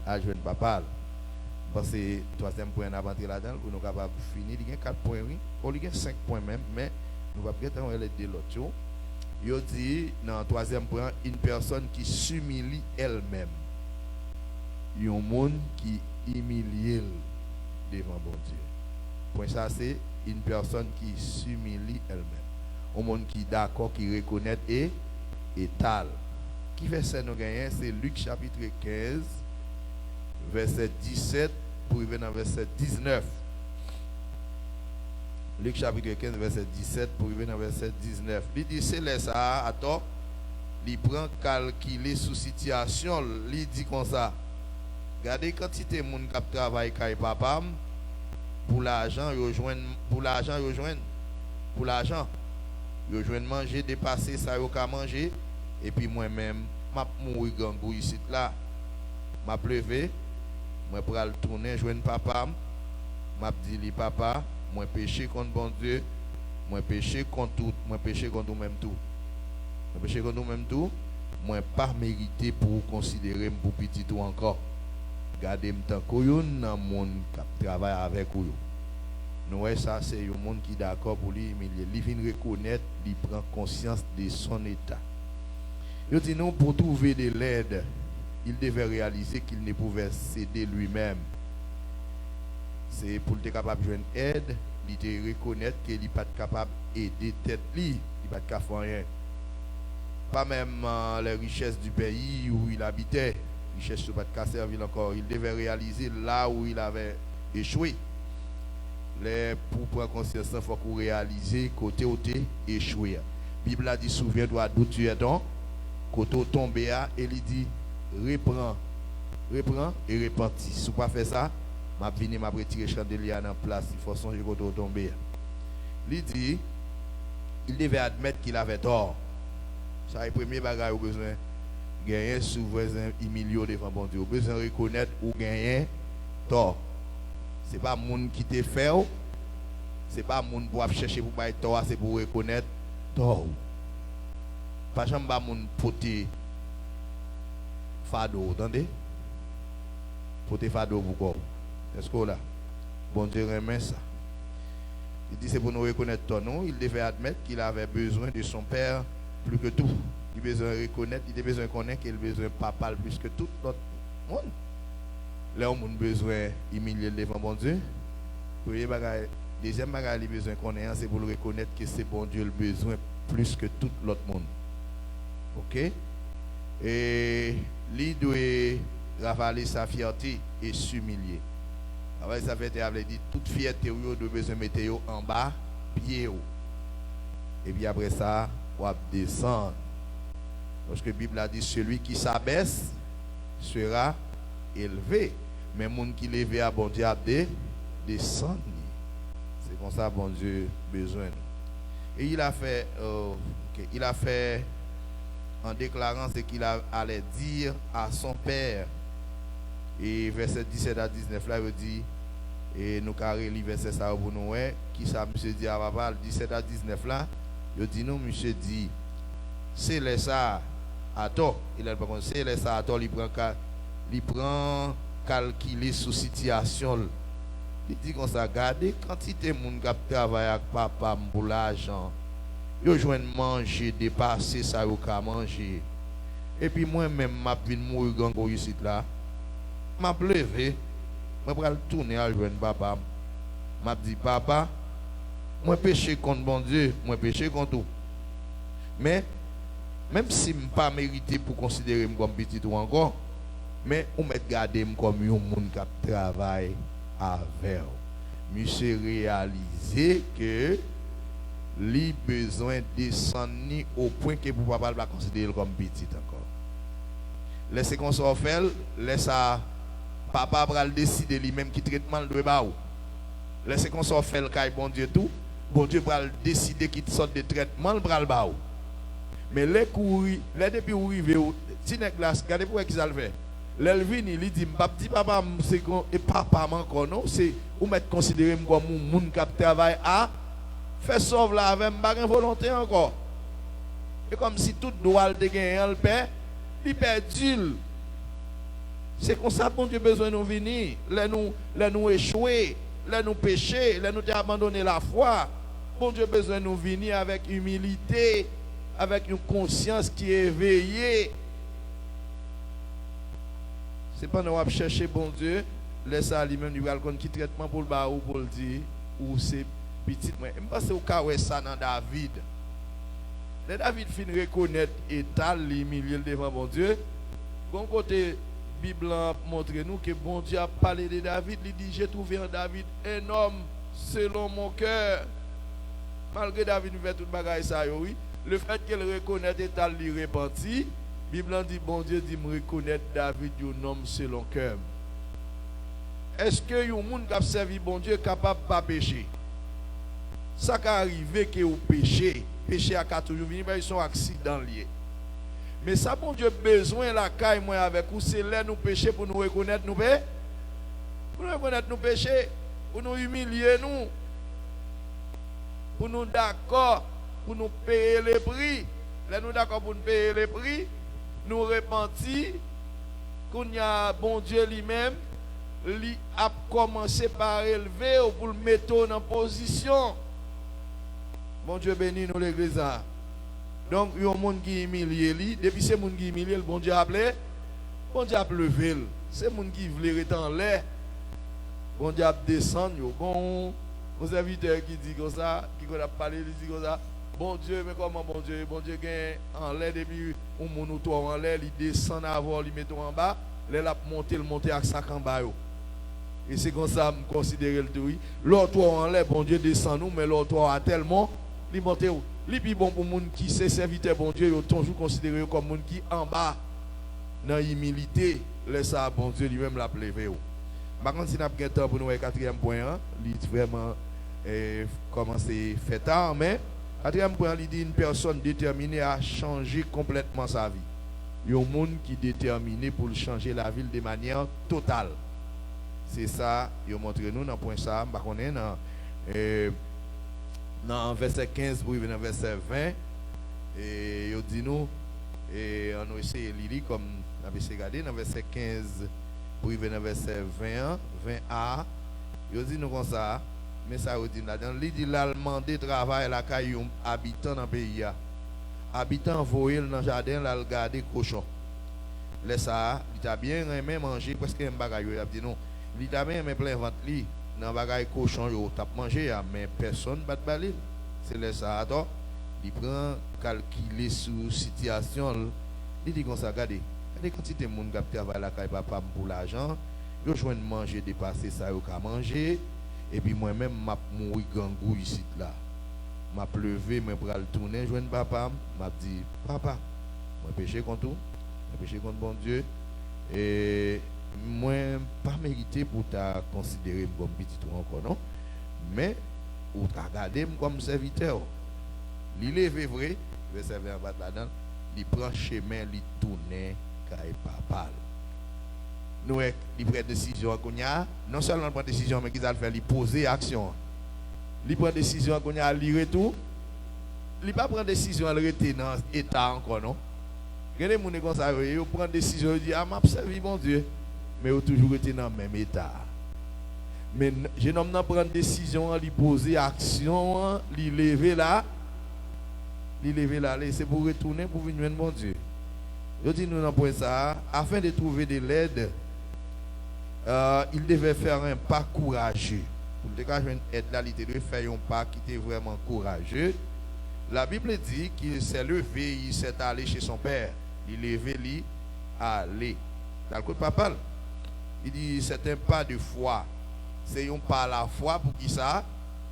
à jeune papa. Parce que troisième point on a rentré là-dedans pour nous capable finir, il y a 4 points oui, ou il y a 5 points même mais nous va peut-être on les deux l'autre. Il dit dans le troisième point une personne qui s'humilie elle-même. Il y a un monde qui humilie devant bon Dieu. Point ça c'est une personne qui s'humilie elle-même. Un monde qui est d'accord, qui reconnaît et étale. Qui verset nous gagnons? C'est Luc chapitre 15, verset 17 pour arriver dans verset 19. Luc chapitre 15, verset 17 pour arriver dans verset 19. Il dit c'est là ça, attends, il prend calculer sous situation, il dit comme ça. Regardez quantité de monde qui travaille avec papa. Pour l'argent, ils rejoignent manger, dépasser ça, ils ont manger. Et puis moi-même, je suis gangou ici, là. Je pleuvé, je prends le tourner, je papa. Je dis, papa, je péché contre bon Dieu, je péché contre tout, je péché contre même tout. Je péché contre même tout, je n'ai pas mérité pour considérer pour petit tout encore. Gardez m'tan koyon dans monde qui travaille avec vous. Nous ça c'est un monde qui d'accord pour lui mais il vient reconnaître, il prend conscience de son état. Il dit non pour trouver de l'aide, il devait réaliser qu'il ne pouvait s'aider lui-même. C'est pour être capable de joindre aide, il te reconnaître qu'il n'est pas capable d'aider tête lui, il pas capable de faire rien. Pas même les richesses du pays où il habitait. Il cherche pas de servir encore. Il devait réaliser là où il avait échoué. Pour prendre conscience, il faut qu'on réalise côté où tu échoué. La Bible a dit souviens-toi d'où tu es donc, côté où tombé et il dit reprends et repentis. Si tu pas fait ça, m'a venu m'a retirer chandelier dans place. Il faut songer côté où tombé. Il dit il devait admettre qu'il avait tort. Ça est le premier bagage au besoin. Gagner sous voisin humilié devant bon Dieu. Besoin de reconnaître ou gagner tort. C'est pas monde qui te fait, c'est pas monde pour chercher pour bailler tort, c'est pour reconnaître tort. Pas jamais pas monde poter fado, entendez? Poter fado pour quoi? Est-ce que là, bon Dieu remet ça. Il dit c'est pour nous reconnaître ton nom. Il devait admettre qu'il avait besoin de son père plus que tout. Il a besoin de reconnaître, il a besoin de connaître qu'il a besoin de papa plus que tout l'autre monde. Là, on a besoin d'humilier devant bon Dieu. Deuxième bagage, il a besoin de connaître, c'est pour le reconnaître que c'est bon Dieu le besoin plus que tout l'autre monde. Ok? Et lui doit ravaler sa fierté et s'humilier. Avec sa fierté, il avait dit toute fierté, vous devez besoin de mettre en bas, pied. Et puis après ça, on va descendre. Parce que la Bible a dit celui qui s'abaisse sera élevé. Mais le monde qui lève à bon Dieu a descendre. C'est comme ça bon Dieu besoin. Et il a fait en déclarant ce qu'il allait dire à son père. Et verset 17 à 19 là, il dit, et nous carré le verset ça pour nous, qui ça monsieur dit à papa, 17 à 19 là, il dit non, monsieur dit, c'est les ça à tort. Il a pas contre, c'est les ça à tort, il prend calculer sous situation. Il dit comme ça, regardez, quantité de monde qui travaille avec papa pour l'argent, ils joignent manger, dépasser ça, ils ont manger. Et puis moi-même, je viens mourir gango ici là. Je me levé, je vais tourner à joindre papa. Je dis, papa, moi péché contre bon Dieu, moi péché contre tout. Mais, même si je ne pas mérité pour considérer comme petit ou encore, mais on m'a gardé comme un monde qui travaille avec. Monsieur réalisé que lui besoin de descendre au point que pour papa va considérer comme petit encore. Laissez qu'on s'en fait, laisse papa va décider lui-même qui traitement le doit ba ou. Laissez qu'on s'en fait le caille bon Dieu tout, bon Dieu va décider qui sorte de traitement le bras ba ou. Mais les courir, les depuis ou river si nèg la regardez pour qui ça le fait. L'elvini il dit papa c'est et papa encore non, c'est ou mettre considérer comme un monde qui travaille à faire sauve là avec pas volonté encore. Et comme si tout droit de gagner le père, il perdu. C'est comme ça bon Dieu besoin de nous venir, les nous échouer, les nous pécher, les nous abandonner la foi. Bon Dieu besoin de nous venir avec humilité, avec une conscience qui est éveillée. C'est pas nous chercher bon Dieu, laisse ça lui-même du balcon qui traitement pour le bas ou pour le dire ou c'est petit moi. Je pense au cas où ça dans David. Les David fin reconnaître état l'humilier devant bon Dieu. Bon côté Bible montre nous que bon Dieu a parlé de David, il dit j'ai trouvé en David un homme selon mon cœur. Malgré David fait toute bagaille ça oui, le fait qu'elle reconnaît état lui repenti. Bible dit, bon Dieu dit, me reconnaître David un homme selon cœur. Est-ce que y a un monde qui a servi bon Dieu capable de pas pécher? Ça qui arrive que vous péché a toujours venu, mais ils sont accidents liés. Mais ça, bon Dieu, besoin la caille moi avec vous, c'est là nous pécher pour nous reconnaître nous péchés. Pour nous reconnaître nous péchés, pour nous humilier nous, pour nous d'accord, pour nous payer les prix. Là nous d'accord pour nous payer les prix. Nous repentir qu'on y a bon Dieu lui-même lui a commencé par élever pour le mettre en position. Bon Dieu bénit nous l'église. Donc il y a un monde qui humilie lui, depuis c'est monde qui humilie le bon Dieu appelé, bon Dieu a levé. C'est monde qui veut rester en l'air. Bon Dieu a descendu bon serviteur qui dit comme ça, qui a parlé il dit comme ça. Bon Dieu, mais comment bon Dieu gagne en l'air depuis un monde ou toi en l'air, il descend avant, il met en bas, là la monter avec sac en bas. Et c'est comme ça me considérer le tout. L'autre en l'air, bon Dieu descend nous, mais l'autre a tellement, il monte où. Li bon pour monde qui c'est serviteur bon Dieu, il toujours considéré comme monde qui en bas dans l'humilité, laisse ça bon Dieu lui-même la lever. Par contre si n'a pas temps pour nous quatrième point, il vraiment commencer fait tard mais quatrième point, il dit une personne déterminée à changer complètement sa vie. Il y a un monde qui est déterminé pour changer la vie de manière totale. C'est ça, il montre nous dans point ça, par contre dans verset 15 pour venir verset 20 et il dit nous et on a essayé de lire comme on a essayé de regarder dans verset 15 pour venir verset 20a il dit nous comme ça mais ça il dit là dans il dit là demander travail la caillou habitant dans pays habitant voyer dans jardin là regarder cochon laisse ça il t'a bien aimé manger presque un bagaille il a dit non il t'a bien aimé plein ventre li dans bagaille cochon yo t'a manger mais personne pas de baler c'est laisse ça attends il prend calculer sur situation il dit comme ça regardez quantité de monde qui travaille la caille papa pour l'argent yo joindre manger dépasser ça yo ka manger et puis moi même m'a mourir gangou ici là m'a levé moi pour aller tourner joindre papa m'a dit papa moi péché contre tout péché contre bon Dieu et moi pas mérité pour ta considérer comme petit tout encore non mais ou t'a regarder comme serviteur il levé vrai verset 20 là-dedans il prend chemin il tourner caille papa nous il prend décision qu'on a non seulement prend décision mais qu'il a faire il poser action il prend décision qu'on a il retour il pas prend décision à rester dans état encore non regardez mon comme ça il prend décision il dit ah m'a servi bon Dieu mais il toujours été dans le même état mais jeune homme n'a prend décision il poser action il lever là c'est pour retourner pour venir bon Dieu. Je dis nous dans point ça afin de trouver de l'aide il devait faire un pas courageux. Pour dégager une aide là, il devait faire un pas qui était vraiment courageux. La Bible dit qu'il s'est levé, il s'est allé chez son père. Il est levé, il allé. Dans le coup de papa, il dit c'est un pas de foi. C'est un pas à la foi pour qui ça?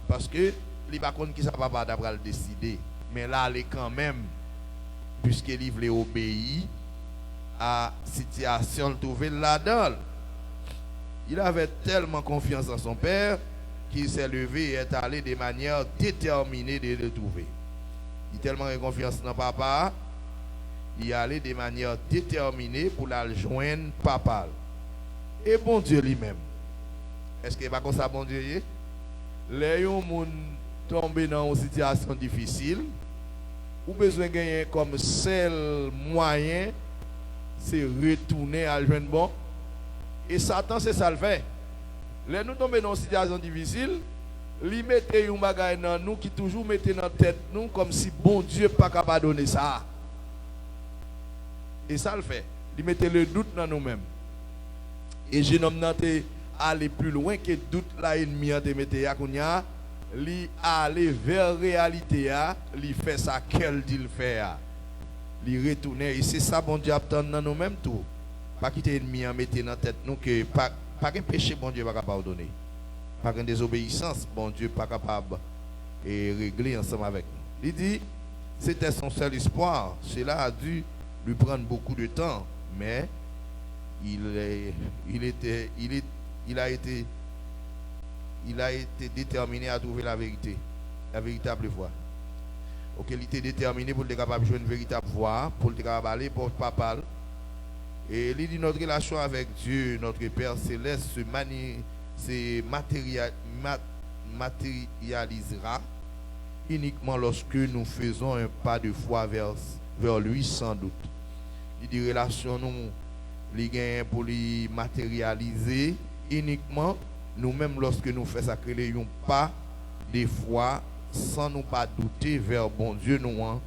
Parce que il va contre qui ça papa d'après le décider. Mais là, il est quand même, puisqu'il voulait obéir à la situation trouvée là-dedans. Il avait tellement confiance en son père qu'il s'est levé et est allé de manière déterminée de le trouver. Il a tellement confiance dans papa, il est allé de manière déterminée pour la joindre papa. Et bon Dieu lui-même. Est-ce qu'il n'est pas comme ça, bon Dieu? Les gens tombé dans une situation difficile, ou besoin de gagner comme seul moyen, c'est retourner à joindre bon. Et Satan, c'est ça le fait. Les nous tombons dans une situation difficile, lui mettez un bagage dans nous qui toujours mettez dans la tête nous comme si bon Dieu pas capable de donner ça. Et ça le fait. Il mettez le doute dans nous-mêmes. Et jeune homme n'a aller plus loin que doute là ennemi a te mettez à kounya. Li aller vers réalité li fait ça qu'elle dit le faire li retourner et c'est ça bon Dieu attend dans nous mêmes tout pas quitter ennemi en mettre dans tête nous que pas un péché bon Dieu pas capable pardonner pas une désobéissance bon Dieu pas capable et régler ensemble avec nous. Il dit c'était son seul espoir, cela a dû lui prendre beaucoup de temps mais il a été déterminé à trouver la vérité, la véritable voie. Ok, il était déterminé pour être capable de jouer une véritable voie, pour être capable d'aller pour papa. Et il dit notre relation avec Dieu, notre Père céleste, se matérialisera uniquement lorsque nous faisons un pas de foi vers lui sans doute. Il dit relation nous, les gains pour les matérialiser uniquement nous-mêmes lorsque nous faisons ça, créer un pas de foi sans nous pas douter vers bon Dieu nous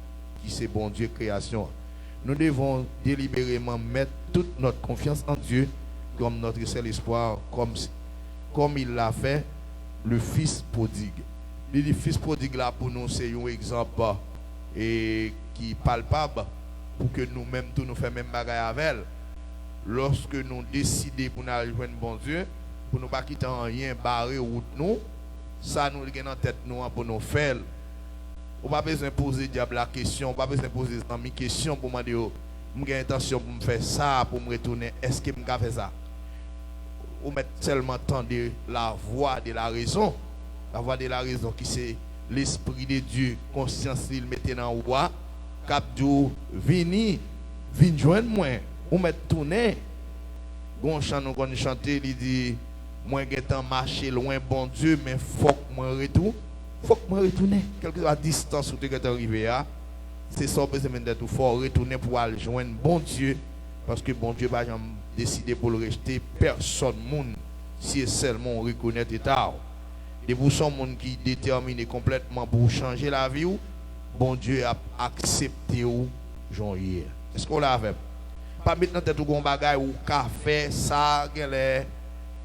qui c'est bon Dieu création. Nous devons délibérément mettre toute notre confiance en Dieu comme notre seul espoir, comme il l'a fait le fils prodigue. Le fils prodigue là pour nous c'est un exemple et qui est palpable pour que nous-mêmes tous nous fassions même bagaille avec elle. Lorsque nous décidons pour nous rejoindre bon Dieu, pour ne pas quitter rien, barrer route nous, ça nous gagne en tête nous pour nous faire. On pas besoin de poser diable la question, on pas besoin de poser amis question pour me dire, j'ai intention pour me faire ça, pour me retourner, est-ce que je peux faire ça? On met seulement entendre la voix de la raison qui c'est l'esprit de Dieu, conscience il mettait dans roi, cap Dieu vini joindre moi, on met tourner. Gon chant nous qu'on chanter, il dit moi j'ai tant marché loin bon Dieu mais faut que moi retourne. Faut que moi retourne quelque soit distance où tu es arrivé à. C'est ça besoin d'être fort retourner pour aller joindre bon Dieu parce que bon Dieu va jamais décider pour le rejeter personne monde si seulement on reconnaît état. Et pour son monde qui déterminé complètement pour changer la vie ou bon Dieu a accepté ou Jean hier. Est-ce qu'on l'a fait? Pas maintenant tête ou gon bagay ou ka fait ça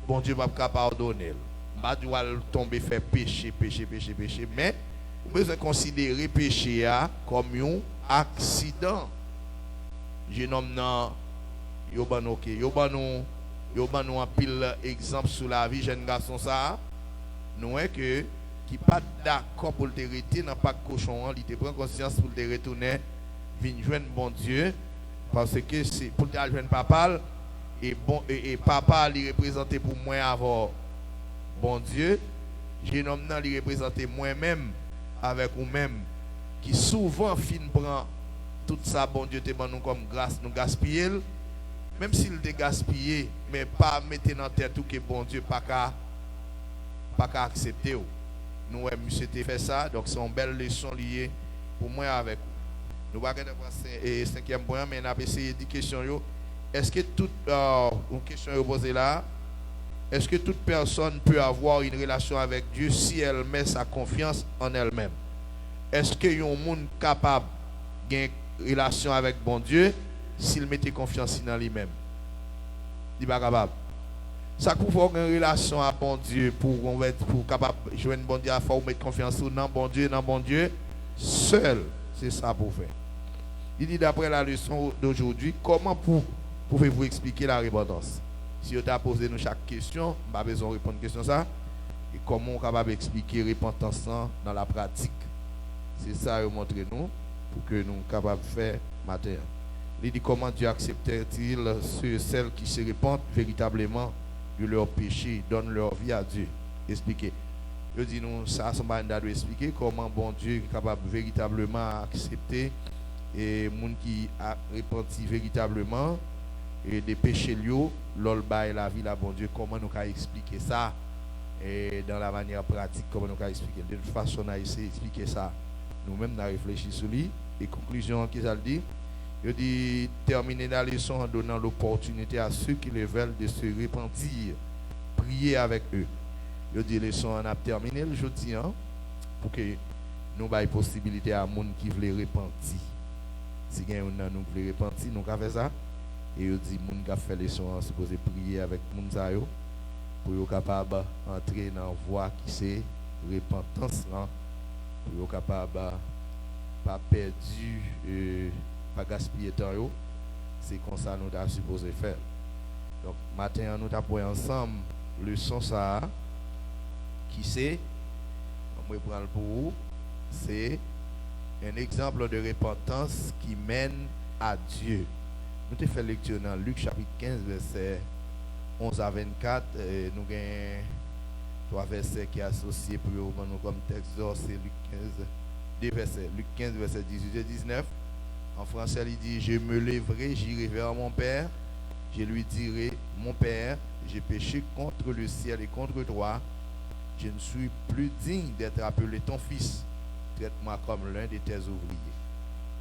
bon Dieu va pas pardonner. Pas doit tomber faire péché mais vous besoin considérer péché comme un accident. Je nomme nan yo ban OK, yo ban nous un pile exemple sur la vie jeune garçon ça. Nous est que qui pas d'accord pour te rester dans pas cochon, il te prend conscience pour te retourner venir joindre bon Dieu parce que c'est pour te joindre papa et bon et papa il représenter pour moi avant bon Dieu, jeune homme nan il représenter moi-même avec vous-même qui souvent fin prend tout ça bon Dieu te ban nous comme grâce nous gaspiller même s'il te gaspillé mais pas mettre dans tête tout que bon Dieu pas qu'à accepter. Nous monsieur te fait ça donc c'est une belle leçon liée pour moi avec vous. Nous va regarder le cinquième point mais on a essayé de questions yo. Est-ce que toute une question est posée là? Est-ce que toute personne peut avoir une relation avec Dieu si elle met sa confiance en elle-même? Est-ce que y a un monde capable d'avoir une relation avec bon Dieu s'il mettait confiance en lui-même? Il n'est pas capable. Ça pour avoir une relation avec bon Dieu, pour capable jouer un bon Dieu, il faut mettre confiance dans bon Dieu, seul. C'est ça pour faire. Il dit d'après la leçon d'aujourd'hui, comment pouvez-vous expliquer la repentance? Si vous avez posé nous chaque question, pas besoin de répondre à question ça. Et comment on est capable d'expliquer la repentance dans la pratique? C'est ça que montrez nous pour que nous soyons capables de faire matin. Il dit comment Dieu accepte-t-il ceux et celles qui se repentent véritablement de leur péché, donnent leur vie à Dieu? Expliquez. Je dis nous, ça, c'est un doit expliquer comment bon Dieu est capable véritablement accepter et les gens qui a repenti véritablement et des péchés liés, l'ol bail la vie, la bon Dieu, comment nous pouvons expliquer ça et dans la manière pratique, comment nous pouvons expliquer. De toute façon, on a essayé d'expliquer ça. Nous-mêmes, on a réfléchi sur lui. Et conclusion, qu'est-ce qu'il dit? Il dit terminer la leçon en donnant l'opportunité à ceux qui le veulent de se repentir, prier avec eux. Il dit leçon on a terminé le jeudi pour que nous ayons la possibilité à gens qui veulent repentir. Si quelqu'un nous veut repentir, nous avons fait ça. Et il dit les gens qui fait leçon supposé prier avec les gens pour être capable d'entrer dans la voie qui c'est repentance pour être capable de pas perdu pas gaspiller temps. C'est comme ça nous avons supposé faire. Donc matin nous avons ensemble leçon ça qui c'est on va prendre pour vous, c'est un exemple de repentance qui mène à Dieu. Nous avons fait lecture dans Luc chapitre 15 verset 11 à 24 nous avons trois versets qui sont associés pour nous comme texte, c'est Luc 15 deux versets, Luc 15 verset 18 et 19. En français, il dit, je me lèverai, j'irai vers mon Père, je lui dirai, mon Père, j'ai péché contre le ciel et contre toi, je ne suis plus digne d'être appelé ton fils, traite-moi comme l'un de tes ouvriers.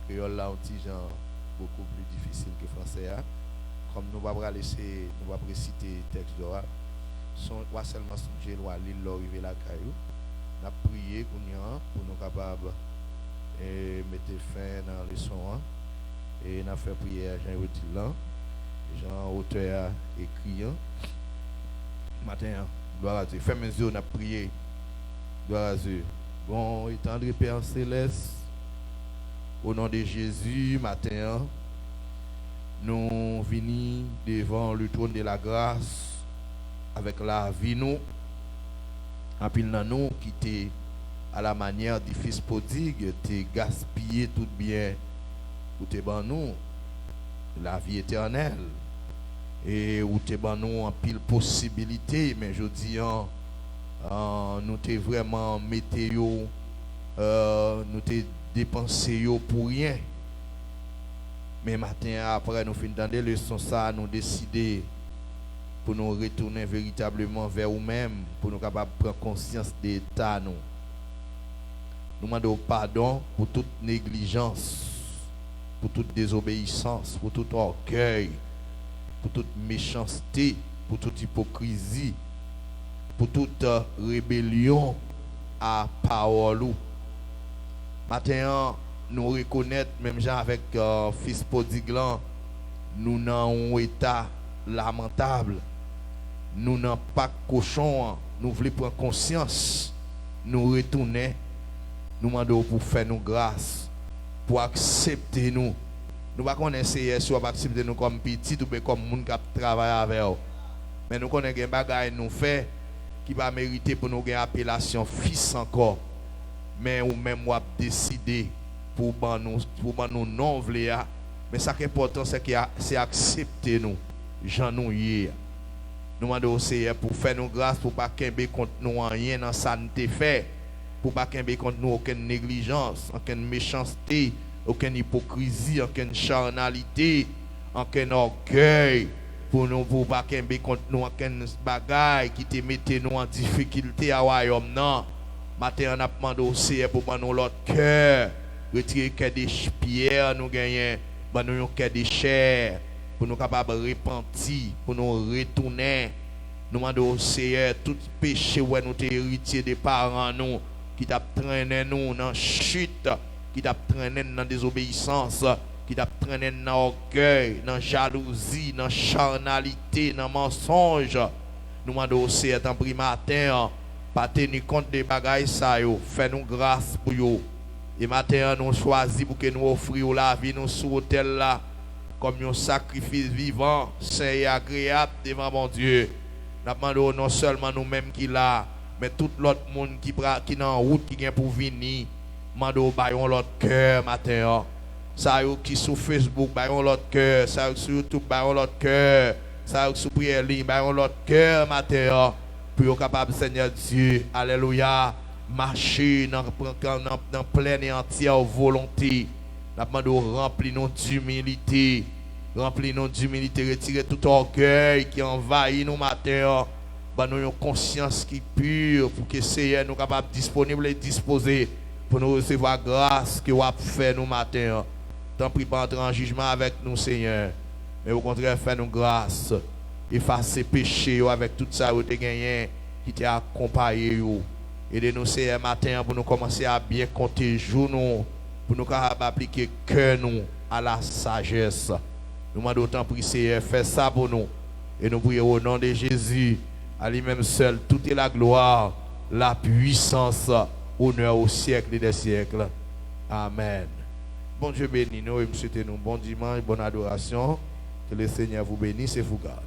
Créole là, un petit genre beaucoup plus difficile que français. Comme nous ne va laisser, nous va préciter le texte d'oral, pas seulement songer l'île arriver la caillou, nous avons prié pour nous capables et mettre fin dans le son et nous avons fait prière Jean Rotilan, Jean auteur écrit matin gloire à Dieu fait mes yeux on a prié gloire à Dieu bon et tendre Père céleste au nom de Jésus matin nous venons devant le trône de la grâce avec la vie nous en pile dans nous qui était à la manière du fils prodigue, tu gaspillé tout bien pour te ban nous la vie éternelle et où te ban nous en pile possibilité mais je dis nous te vraiment météo nous te dépensé pour rien mais matin après nous fin d'entendre leçon ça nous décider pour nous retourner véritablement vers nous-mêmes, pour nous capables de prendre conscience de l'état nous. Nous demandons pardon pour toute négligence, pour toute désobéissance, pour tout orgueil, pour toute méchanceté, pour toute hypocrisie, pour toute rébellion à parole. Maintenant, nous reconnaître, même gens avec fils prodiglant, nous n'avons un état lamentable. Nous n'avons pas cochon. Nous voulons prendre conscience. Nous retourner. Nous demandons pour faire nous grâce. Pour accepter nous. Nous ne connaissons pas si on va accepter nous comme petit ou comme monde qui travaille avec nous. Mais nous connaissons des bagages nous fait qui va mériter pour nous gagner appellation fils encore. Mais ou même on décider pour nous non vouloir. Mais ce qui est important c'est accepter nous. Jean nous hier. Nous demandons au Seigneur pour faire nous grâce pour pas qu'embé contre nous rien dans ça nous fait. Pour pas qu'embé contre nous aucune négligence, aucune méchanceté, aucune hypocrisie, aucune charnalité, aucun orgueil. Pour nous pour pas qu'embé contre nous aucune bagaille qui te mette nous en difficulté à royaume non. Matin on a demandé au Seigneur pour nous l'autre cœur, retirer que des pierres nous gagner, nous un cœur de chair. Pour nous capables de repentir, pour nous retourner. Nous demandons au Seigneur tout péché où nous t'es héritier des parents nous, qui t'a traîné nous dans la chute, qui t'a traîné dans la désobéissance, qui t'a traîné dans l'orgueil, dans la jalousie, dans la charnalité, dans le mensonge. Nous demandons au Seigneur tant pris matin, pas tenir compte des bagailles ça yo, fais-nous grâce pour yo. Et matin nous choisissons pour que nous offrions la vie nous sur l'autel là. Comme un sacrifice vivant, saint et agréable devant mon Dieu. Nous demandons non seulement nous-mêmes qui là, mais tout l'autre monde qui est en route, qui vient pour venir. Nous demandons baillons l'autre cœur matin. Ça qui sur Facebook, baillons l'autre cœur. Ça sur YouTube, baillons l'autre cœur. Ça sur prière ligne, baillons l'autre cœur matin. Pour être capable, Seigneur Dieu, alléluia, marcher dans pleine et entière volonté. Nous demandons remplir-nous d'humilité. Remplis-nous d'humilité. Retirer tout orgueil qui envahit nos matins. Nous une conscience qui est pure pour que Seigneur nous capable disponible et disposé pour nous recevoir grâce que vous avez fait nos matins. Tant pis pas entrer en jugement avec nous, Seigneur. Mais au contraire, fais nous grâce. Effacer péché avec tout ça que vous avez gagné qui t'a accompagné. Aidez-nous, Seigneur, matin pour nous commencer à bien compter jour nous. Pour nous appliquer cœur nous à la sagesse. Nous demandons autant pour Seigneur, fais ça pour nous. Et nous prions au nom de Jésus, à lui-même seul, toute est la gloire, la puissance, honneur au siècle des siècles. Amen. Bon Dieu bénisse nous et nous souhaitons bon dimanche, bonne adoration. Que le Seigneur vous bénisse et vous garde.